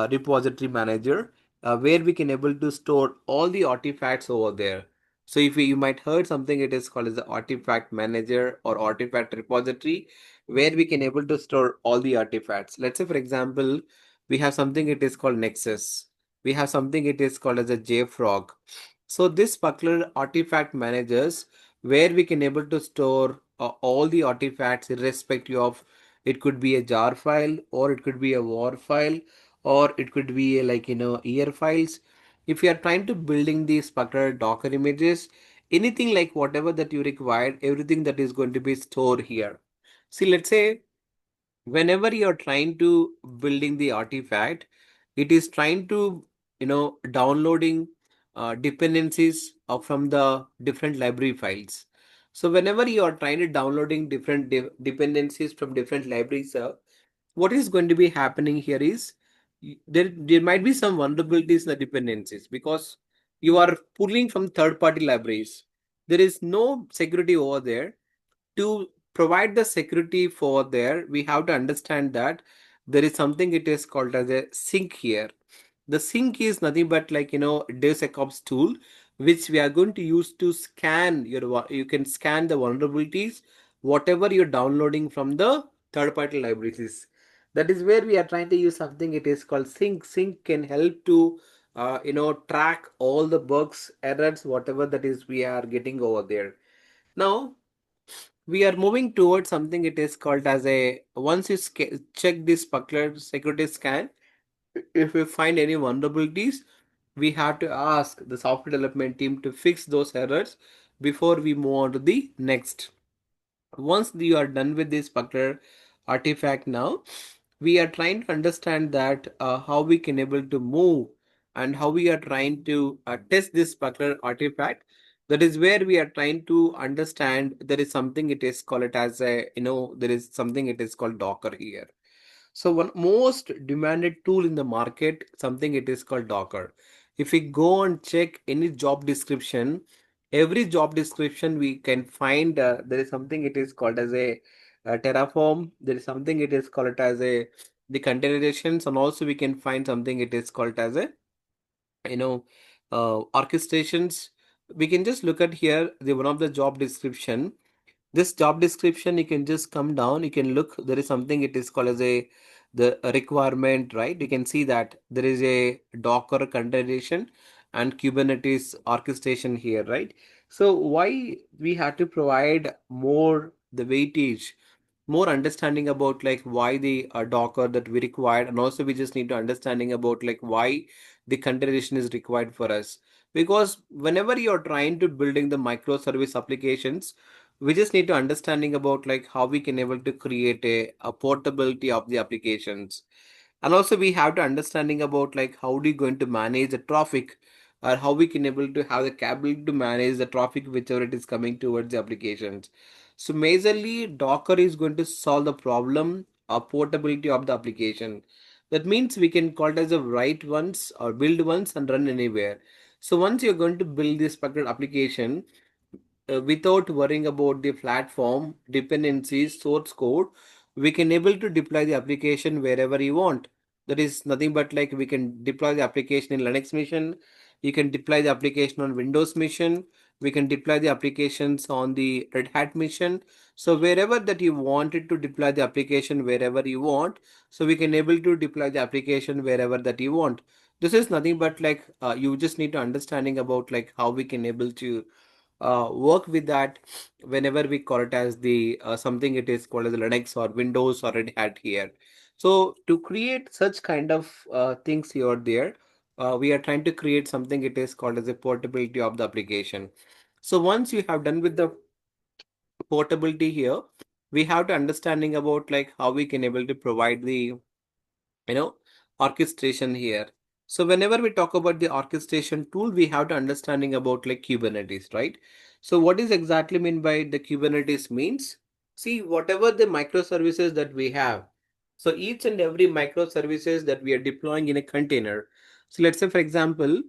repository manager, where we can able to store all the artifacts over there. So if you might heard something, it is called as the artifact manager or artifact repository, where we can able to store all the artifacts. Let's say, for example, we have something, it is called Nexus. We have something, it is called as a JFrog. So this particular artifact managers, where we can able to store all the artifacts irrespective of, it could be a jar file, or it could be a war file, or it could be year files. If you are trying to building these particular Docker images, anything like whatever that you required, everything that is going to be stored here. See, let's say whenever you're trying to building the artifact, it is trying to downloading dependencies from the different library files. So whenever you are trying to downloading different dependencies from different libraries, what is going to be happening here is there might be some vulnerabilities in the dependencies, because you are pulling from third party libraries. There is no security over there. To provide the security for there, we have to understand that there is something, it is called as a sync here. The sync is nothing but DevSecOps tool, which we are going to use to scan you can scan the vulnerabilities whatever you're downloading from the third-party libraries. That is where we are trying to use something. It is called sync. Sync can help to track all the bugs, errors, whatever that is we are getting over there. Now we are moving towards something. It is called as a once you check this particular security scan, if we find any vulnerabilities, we have to ask the software development team to fix those errors before we move on to the next. Once you are done with this particular artifact, now we are trying to understand that how we can able to move and how we are trying to test this particular artifact. That is where we are trying to understand there is something it is called it as a there is something it is called Docker here. So one most demanded tool in the market, something it is called Docker. If we go and check any job description, every job description we can find there is something it is called as a Terraform. There is something it is called as a the containerizations, and also we can find something it is called as a you know orchestrations. We can just look at here the one of the job description. This job description, you can just come down, you can look, there is something it is called as a the requirement, right? You can see that there is a Docker containerization and Kubernetes orchestration here, right? So why we had to provide more the weightage, more understanding about like why the Docker that we required, and also we just need to understanding about like why the containerization is required for us. Because whenever you're trying to building the microservice applications, we just need to understanding about like how we can able to create a portability of the applications, and also we have to understanding about like how we going to manage the traffic, or how we can able to have the capability to manage the traffic whichever it is coming towards the applications. So majorly Docker is going to solve the problem of portability of the application. That means we can call it as a write once or build once and run anywhere. So once you're going to build this particular application, without worrying about the platform dependencies source code, we can able to deploy the application wherever you want. That is nothing but like we can deploy the application in Linux machine, you can deploy the application on Windows machine, we can deploy the applications on the Red Hat machine. So wherever that you wanted to deploy the application wherever you want, so we can able to deploy the application wherever that you want. This is nothing but like you just need to understanding about like how we can able to work with that whenever we call it as the something it is called as Linux or Windows or Red Hat here. So to create such kind of things here or there, we are trying to create something it is called as a portability of the application. So once you have done with the portability here, we have to understanding about like how we can able to provide the you know orchestration here. So whenever we talk about the orchestration tool, we have to understanding about like Kubernetes, right? So what is exactly mean by the Kubernetes means, see whatever the microservices that we have, so each and every microservices that we are deploying in a container. So let's say for example,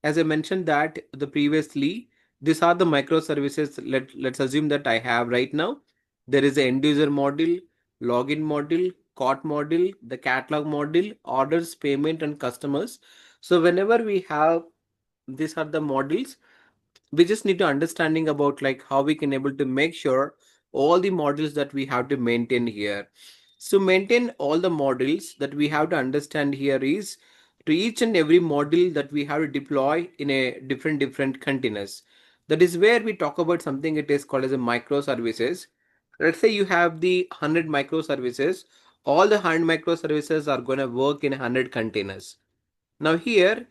as I mentioned that the previously, these are the microservices. Let's assume that I have right now, there is a end user module, login module, cart module, the catalog module, orders, payment, and customers. So whenever we have these are the modules, we just need to understanding about like how we can able to make sure all the modules that we have to maintain here. So maintain all the modules that we have to understand here is to each and every module that we have to deploy in a different containers. That is where we talk about something it is called as a microservices. Let's say you have the 100 microservices, all the 100 microservices are going to work in 100 containers. Now here,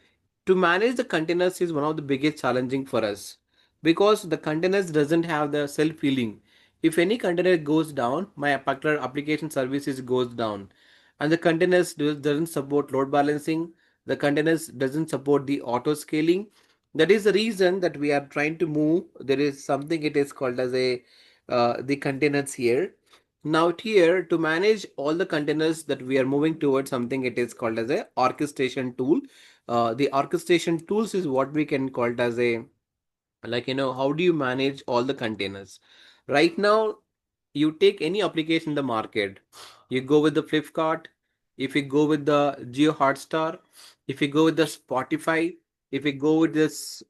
to manage the containers is one of the biggest challenging for us, because the containers doesn't have the self-healing. If any container goes down, my particular application services goes down, and the containers doesn't support load balancing. The containers doesn't support the auto scaling. That is the reason that we are trying to move. There is something it is called as a the containers here. Now here, to manage all the containers that we are moving towards something it is called as a orchestration tool. The orchestration tools is what we can call it as a like how do you manage all the containers. Right now you take any application in the market, you go with the Flipkart, if you go with the Geo Hotstar, if you go with the Spotify, if you go with this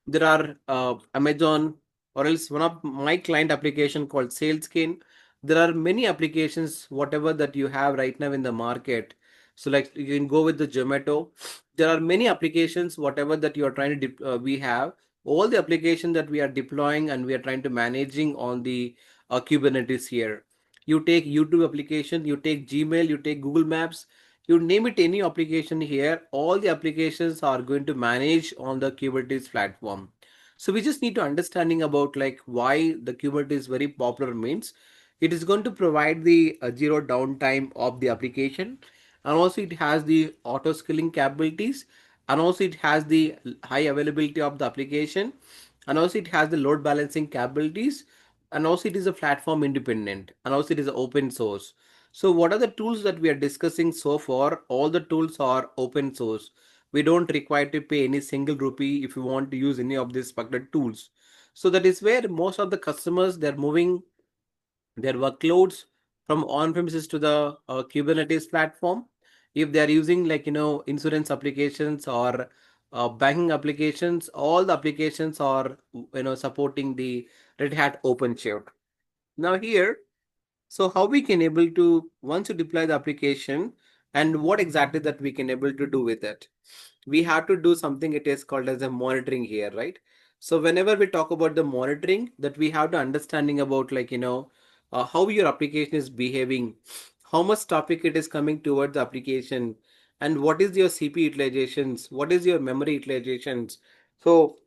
there are Amazon, or else one of my client application called SalesCane. There are many applications, whatever that you have right now in the market. So like you can go with the Zomato. There are many applications, whatever that you are trying to we have all the applications that we are deploying and we are trying to managing on the Kubernetes here. You take YouTube application, you take Gmail, you take Google Maps, you name it any application here. All the applications are going to manage on the Kubernetes platform. So we just need to understanding about like why the Kubernetes is very popular means it is going to provide the zero downtime of the application, and also it has the auto scaling capabilities, and also it has the high availability of the application, and also it has the load balancing capabilities, and also it is a platform independent, and also it is open source. So what are the tools that we are discussing so far? All the tools are open source. We don't require to pay any single rupee if you want to use any of these particular tools. So that is where most of the customers they're moving their workloads from on-premises to the Kubernetes platform. If they are using like insurance applications or banking applications, all the applications are supporting the Red Hat OpenShift. Now here, so how we can able to once you deploy the application and what exactly that we can able to do with it, we have to do something it is called as a monitoring here, right? So whenever we talk about the monitoring, that we have to understanding about like how your application is behaving, how much traffic it is coming towards the application, and what is your CP utilizations, what is your memory utilizations. So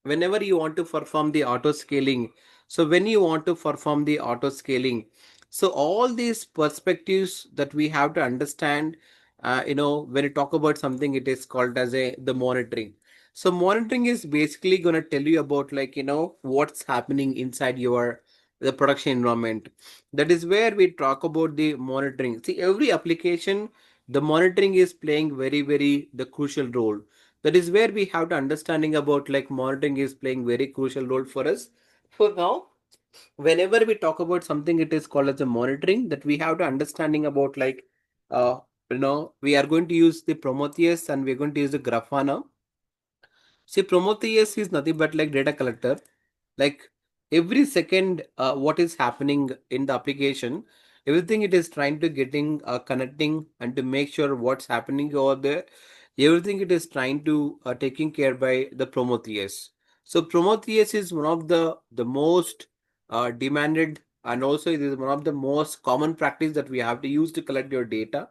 whenever you want to perform the auto scaling, so when you want to perform the auto scaling, so all these perspectives that we have to understand, when you talk about something it is called as a the monitoring. So monitoring is basically going to tell you about like what's happening inside your the production environment. That is where we talk about the monitoring. See, every application, the monitoring is playing very the crucial role. That is where we have to understanding about like monitoring is playing very crucial role for us. For now, whenever we talk about something it is called as a monitoring, that we have to understanding about like uh we are going to use the Prometheus and we're going to use the Grafana. See, Prometheus is nothing but like data collector. Like every second, what is happening in the application, everything it is trying to getting connecting and to make sure what's happening over there. Everything it is trying to taking care by the Prometheus. So Prometheus is one of the most demanded, and also it is one of the most common practice that we have to use to collect your data,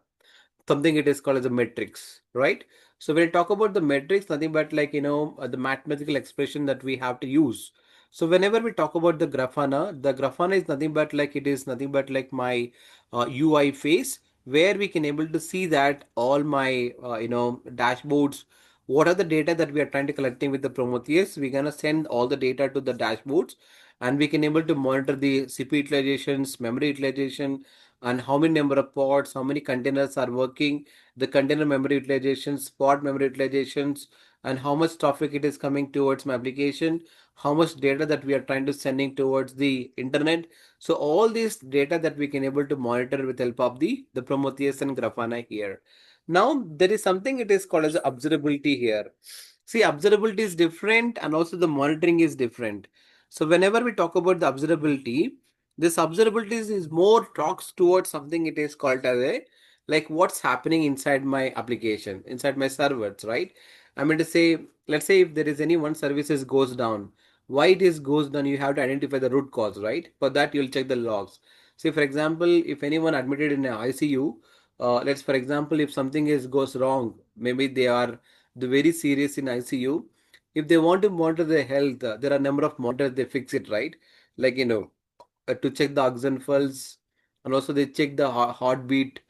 something it is called as a matrix, right? So when I talk about the matrix, nothing but like the mathematical expression that we have to use. So whenever we talk about the Grafana is nothing but like it is nothing but like my UI face, where we can able to see that all my dashboards, what are the data that we are trying to collecting with the Prometheus. We're gonna send all the data to the dashboards, and we can able to monitor the CPU utilizations, memory utilization, and how many number of pods, how many containers are working, the container memory utilizations, pod memory utilizations, and how much traffic it is coming towards my application, how much data that we are trying to sending towards the internet. So all this data that we can able to monitor with help of the Prometheus and Grafana here. Now there is something it is called as observability here. See, observability is different and also the monitoring is different. So whenever we talk about the observability, this observability is more talks towards something it is called as a like what's happening inside my application, inside my servers, right? I mean to say, let's say if there is any one services goes down, why it is goes down, you have to identify the root cause, right? For that you'll check the logs. Say for example, if anyone admitted in an ICU, let's for example, if something is goes wrong, maybe they are the very serious in ICU. If they want to monitor their health, there are a number of monitors they fix it, right? Like to check the oxygen pulse, and also they check the heartbeat.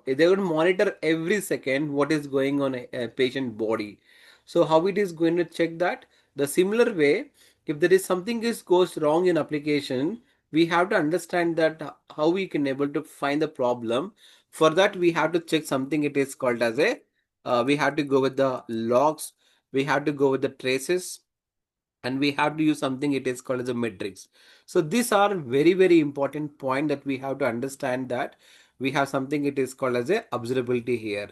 They would monitor every second what is going on a patient body. So how it is going to check that? The similar way, if there is something is goes wrong in application, we have to understand that how we can able to find the problem. For that, we have to check something it is called as a we have to go with the logs, we have to go with the traces, and we have to use something it is called as a matrix. So these are very important point that we have to understand, that we have something it is called as a observability here.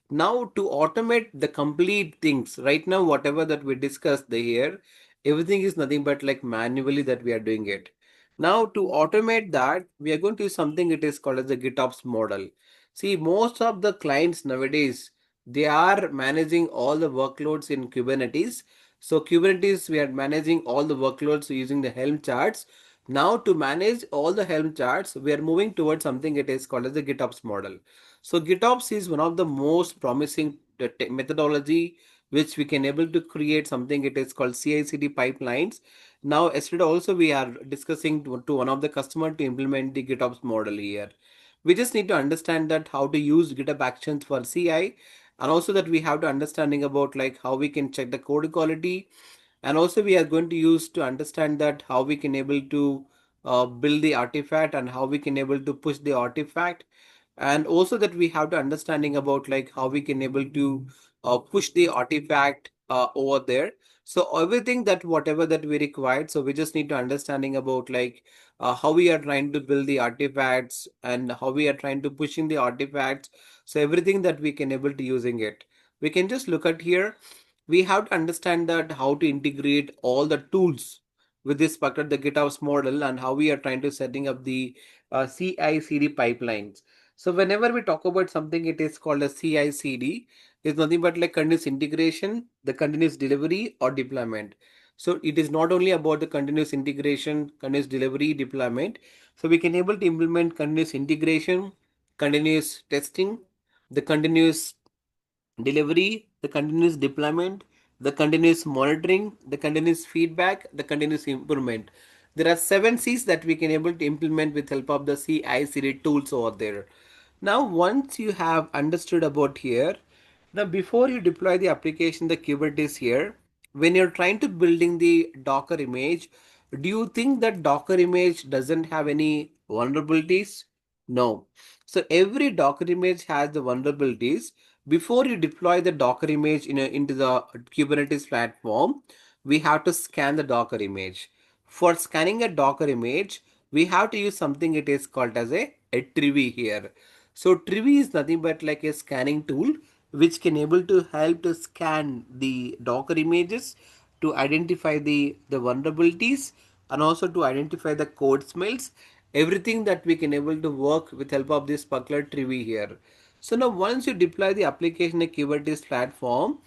Now to automate the complete things right now, whatever that we discussed here, Everything is nothing but like manually that we are doing it. Now to automate that, we are going to use something it is called as the GitOps model. See, most of the clients nowadays, they are managing all the workloads in Kubernetes. So Kubernetes, we are managing all the workloads using the Helm charts. Now to manage all the Helm charts, we are moving towards something it is called as the GitOps model. So GitOps is one of the most promising methodology which we can able to create something it is called CI/CD pipelines. Now, yesterday also we are discussing to one of the customer to implement the GitOps model here. We just need to understand that how to use GitHub Actions for CI, and also that we have to understanding about like how we can check the code quality, and also we are going to use to understand that how we can able to build the artifact and how we can able to push the artifact, and also that we have to understanding about like how we can able to push the artifact over there. So everything that whatever that we required, so we just need to understanding about like how we are trying to build the artifacts and how we are trying to pushing the artifacts. So everything that we can able to using it, we can just look at here. We have to understand that how to integrate all the tools with this bucket, the GitOps model, and how we are trying to setting up the CI/CD pipelines. So whenever we talk about something, it is called a CI/CD. It's nothing but like continuous integration, the continuous delivery or deployment. So it is not only about the continuous integration, continuous delivery, deployment. So we can able to implement continuous integration, continuous testing, the continuous delivery, the continuous deployment, the continuous monitoring, the continuous feedback, the continuous improvement. There are 7 C's that we can able to implement with help of the CI/CD tools over there. Now, once you have understood about here, now before you deploy the application, the Kubernetes here, when you're trying to building the Docker image, do you think that Docker image doesn't have any vulnerabilities? No. So every Docker image has the vulnerabilities. Before you deploy the Docker image into the Kubernetes platform, we have to scan the Docker image. For scanning a Docker image, we have to use something it is called as a Trivy here. So Trivy is nothing but like a scanning tool which can able to help to scan the Docker images to identify the vulnerabilities, and also to identify the code smells, everything that we can able to work with help of this particular Trivy here. So now once you deploy the application in Kubernetes platform,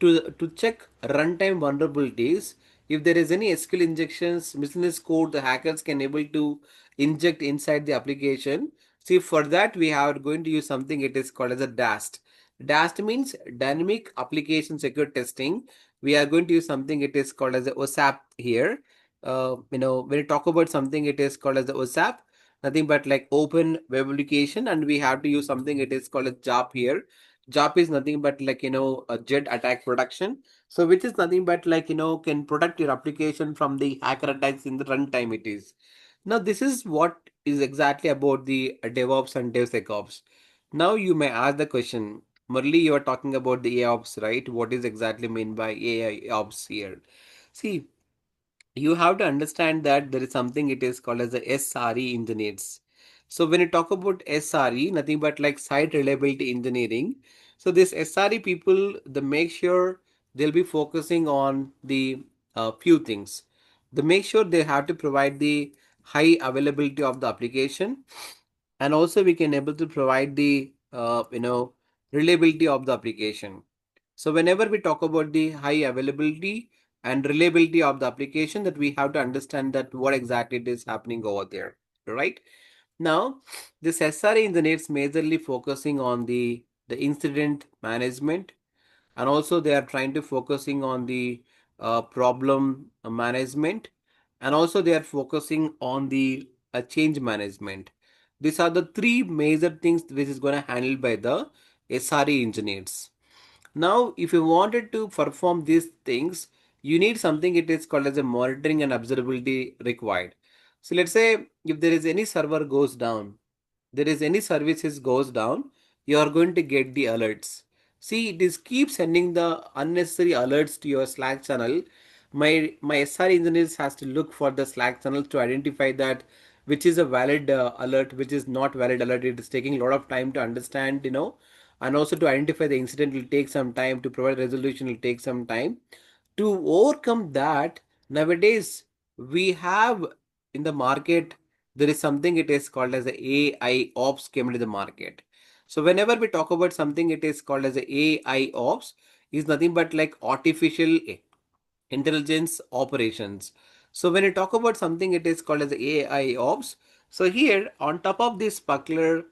to check runtime vulnerabilities, if there is any SQL injections, miscellaneous code, the hackers can able to inject inside the application. See, for that we are going to use something it is called as a DAST. DAST means dynamic application secure testing. We are going to use something it is called as a OSAP here. When you talk about something it is called as the OSAP, nothing but like open web application, and we have to use something it is called as JAP here. JAP is nothing but like a jet attack protection. So which is nothing but like can protect your application from the hacker attacks in the runtime it is. Now this is what is exactly about the DevOps and DevSecOps. Now you may ask the question, Murali, you are talking about the AIOps, right? What is exactly mean by AIOps here? See, you have to understand that there is something it is called as the SRE engineers. So when you talk about SRE, nothing but like site reliability engineering. So this SRE people, they make sure they'll be focusing on the few things. They make sure they have to provide the high availability of the application, and also we can able to provide the reliability of the application. So whenever we talk about the high availability and reliability of the application, that we have to understand that what exactly it is happening over there, right? Now this SRE engineers majorly focusing on the incident management, and also they are trying to focusing on the problem management, and also they are focusing on the change management. These are the three major things which is going to handle by the SRE engineers. Now, if you wanted to perform these things, you need something it is called as a monitoring and observability required. So let's say if there is any server goes down, there is any services goes down, you are going to get the alerts. See, it is keep sending the unnecessary alerts to your Slack channel. My SR engineers has to look for the Slack channel to identify that which is a valid alert, which is not valid alert. It is taking a lot of time to understand, and also to identify the incident will take some time, to provide resolution will take some time. To overcome that, nowadays we have in the market, there is something it is called as a AI ops came into the market. So whenever we talk about something, it is called as a AI ops is nothing but like artificial intelligence operations. So when you talk about something, it is called as AI ops. So here on top of this particular,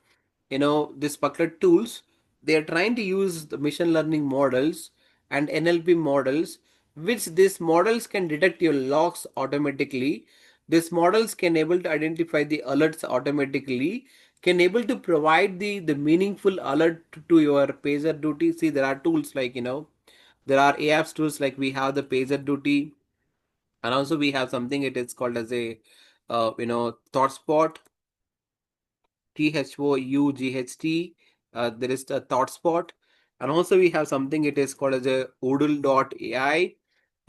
this particular tools, they are trying to use the machine learning models and NLP models, which these models can detect your logs automatically. These models can able to identify the alerts automatically, can able to provide the meaningful alert to your pager duty. See, there are tools like, there are AIOps tools like we have the pager duty, and also we have something it is called as a ThoughtSpot, THOUGHT. There is the ThoughtSpot, and also we have something it is called as a AI,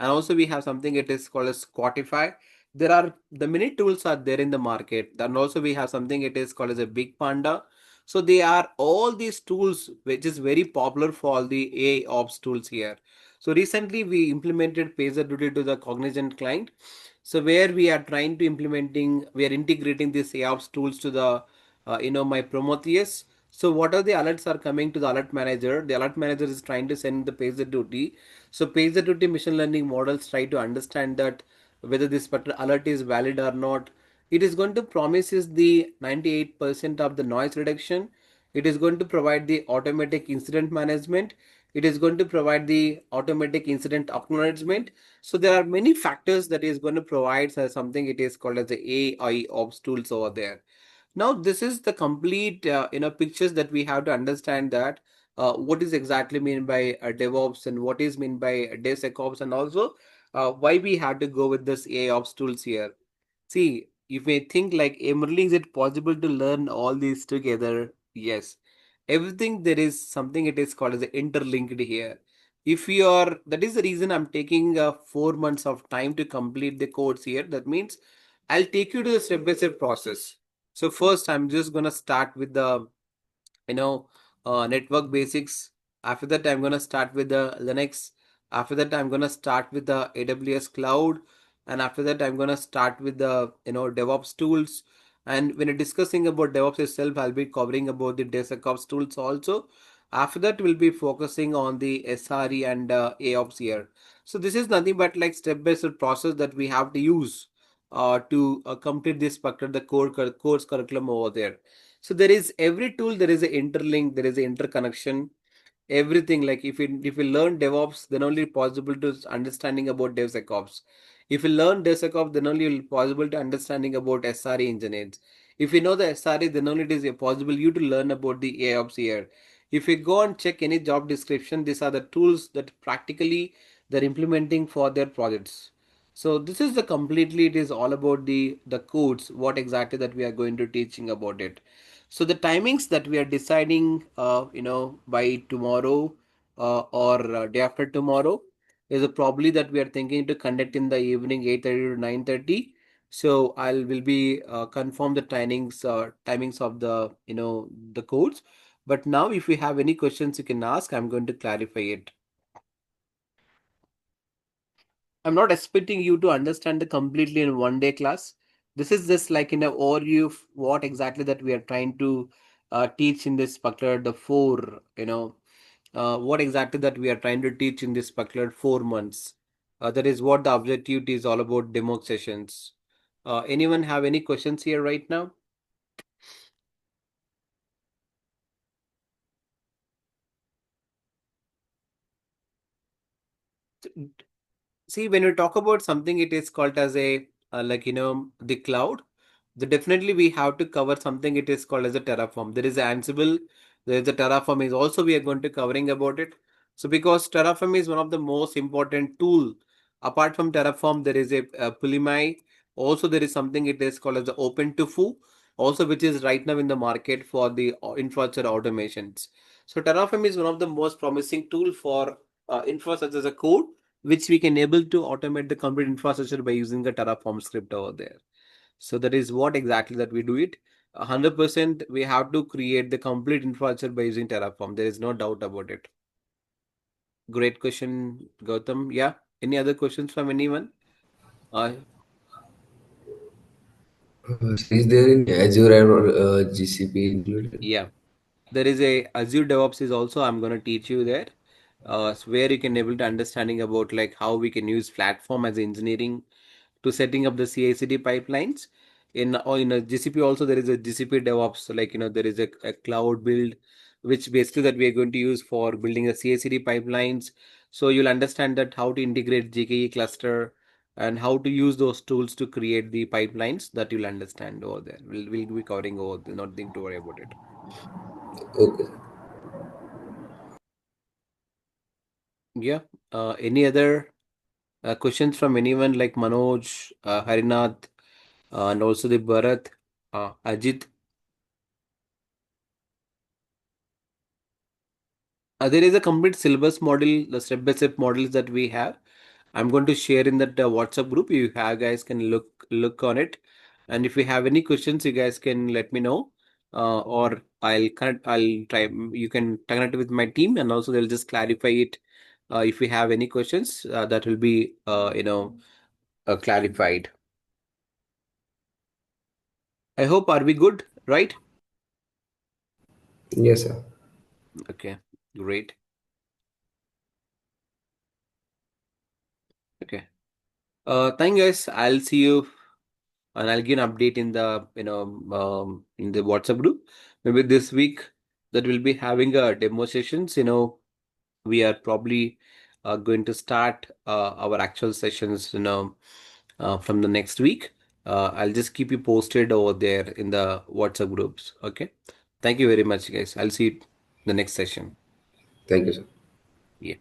and also we have something it is called as Spotify. There are the many tools are there in the market. Then also we have something it is called as a Big Panda. So they are all these tools which is very popular for all the AI ops tools here. So recently we implemented PagerDuty to the Cognizant client. So where we are trying to implementing, we are integrating these AIOps tools to the, my Prometheus. So what are the alerts are coming to the alert manager? The alert manager is trying to send the PagerDuty. So PagerDuty machine learning models try to understand that whether this particular alert is valid or not. It is going to promise is the 98% of the noise reduction. It is going to provide the automatic incident management. It is going to provide the automatic incident acknowledgement. So there are many factors that is going to provide something it is called as the AI ops tools over there. Now this is the complete pictures that we have to understand that what is exactly mean by DevOps and what is mean by DevSecOps, and also why we had to go with this AI ops tools here. See, you may think like, Murali, is it possible to learn all these together? Yes. Everything there is something it is called as interlinked here. If you are, that is the reason I'm taking 4 months of time to complete the course here. That means I'll take you to the step-by-step process. So first, I'm just gonna start with the you know network basics. After that, I'm going to start with the Linux. After that, I'm going to start with the AWS cloud, and after that, I'm going to start with the DevOps tools. And when you're discussing about DevOps itself, I'll be covering about the DevSecOps tools also. After that, we'll be focusing on the SRE and AOps here. So this is nothing but like step-by-step process that we have to use to complete this particular the course curriculum over there. So there is every tool, there is an interlink, there is an interconnection, everything. Like if you learn DevOps, then only possible to understanding about DevSecOps. If you learn DevSecOps, then only possible to understanding about SRE engineers. If you know the SRE, then only it is possible you to learn about the AOps here. If you go and check any job description, these are the tools that practically they're implementing for their projects. So this is the completely, it is all about the codes, what exactly that we are going to teaching about it. So the timings that we are deciding, by tomorrow or day after tomorrow is probably that we are thinking to conduct in the evening 8:30 to 9:30. So I will be confirm the timings of the codes. But now if you have any questions you can ask, I'm going to clarify it. I'm not expecting you to understand the completely in one day class. This is just like in an overview of what exactly that we are trying to teach in this particular the four, what exactly that we are trying to teach in this particular 4 months. That is what the objective is all about, demo sessions. Anyone have any questions here right now? See, when you talk about something, it is called as a the cloud. The definitely we have to cover something. It is called as a Terraform. There is Ansible. There is a Terraform. Is also we are going to covering about it. So because Terraform is one of the most important tool. Apart from Terraform, there is a Pulumi. Also, there is something. It is called as the OpenTofu. Also, which is right now in the market for the infrastructure automations. So Terraform is one of the most promising tool for infrastructure as a code, which we can able to automate the complete infrastructure by using the Terraform script over there. So that is what exactly that we do it. 100% we have to create the complete infrastructure by using Terraform. There is no doubt about it. Great question, Gautam. Yeah. Any other questions from anyone? Uh, So is there any Azure or GCP included? yeah, there is a Azure DevOps is also I'm going to teach you there. So where you can able to understanding about like how we can use platform as engineering to setting up the CI/CD pipelines. In a GCP also there is a GCP DevOps. So like there is a cloud build, which basically that we are going to use for building the CI/CD pipelines. So you'll understand that how to integrate GKE cluster and how to use those tools to create the pipelines that you'll understand over there. We'll be covering over there. Nothing to worry about it. Okay. Yeah. Any other questions from anyone like Manoj, Harinath, and also the Bharat, Ajit? There is a complete syllabus model, the step-by-step models that we have. I'm going to share in that WhatsApp group. You have guys can look on it, and if you have any questions, you guys can let me know, or I'll connect. I'll try. You can connect with my team, and also they'll just clarify it. If we have any questions, that will be clarified. I hope are we good, right? Yes, sir. Okay, great. Okay. Thank you guys. I'll see you and I'll give an update in the in the WhatsApp group. Maybe this week that we'll be having a demo sessions. We are probably going to start our actual sessions. From the next week. I'll just keep you posted over there in the WhatsApp groups. Okay. Thank you very much, guys. I'll see you in the next session. Thank you, sir. Yeah.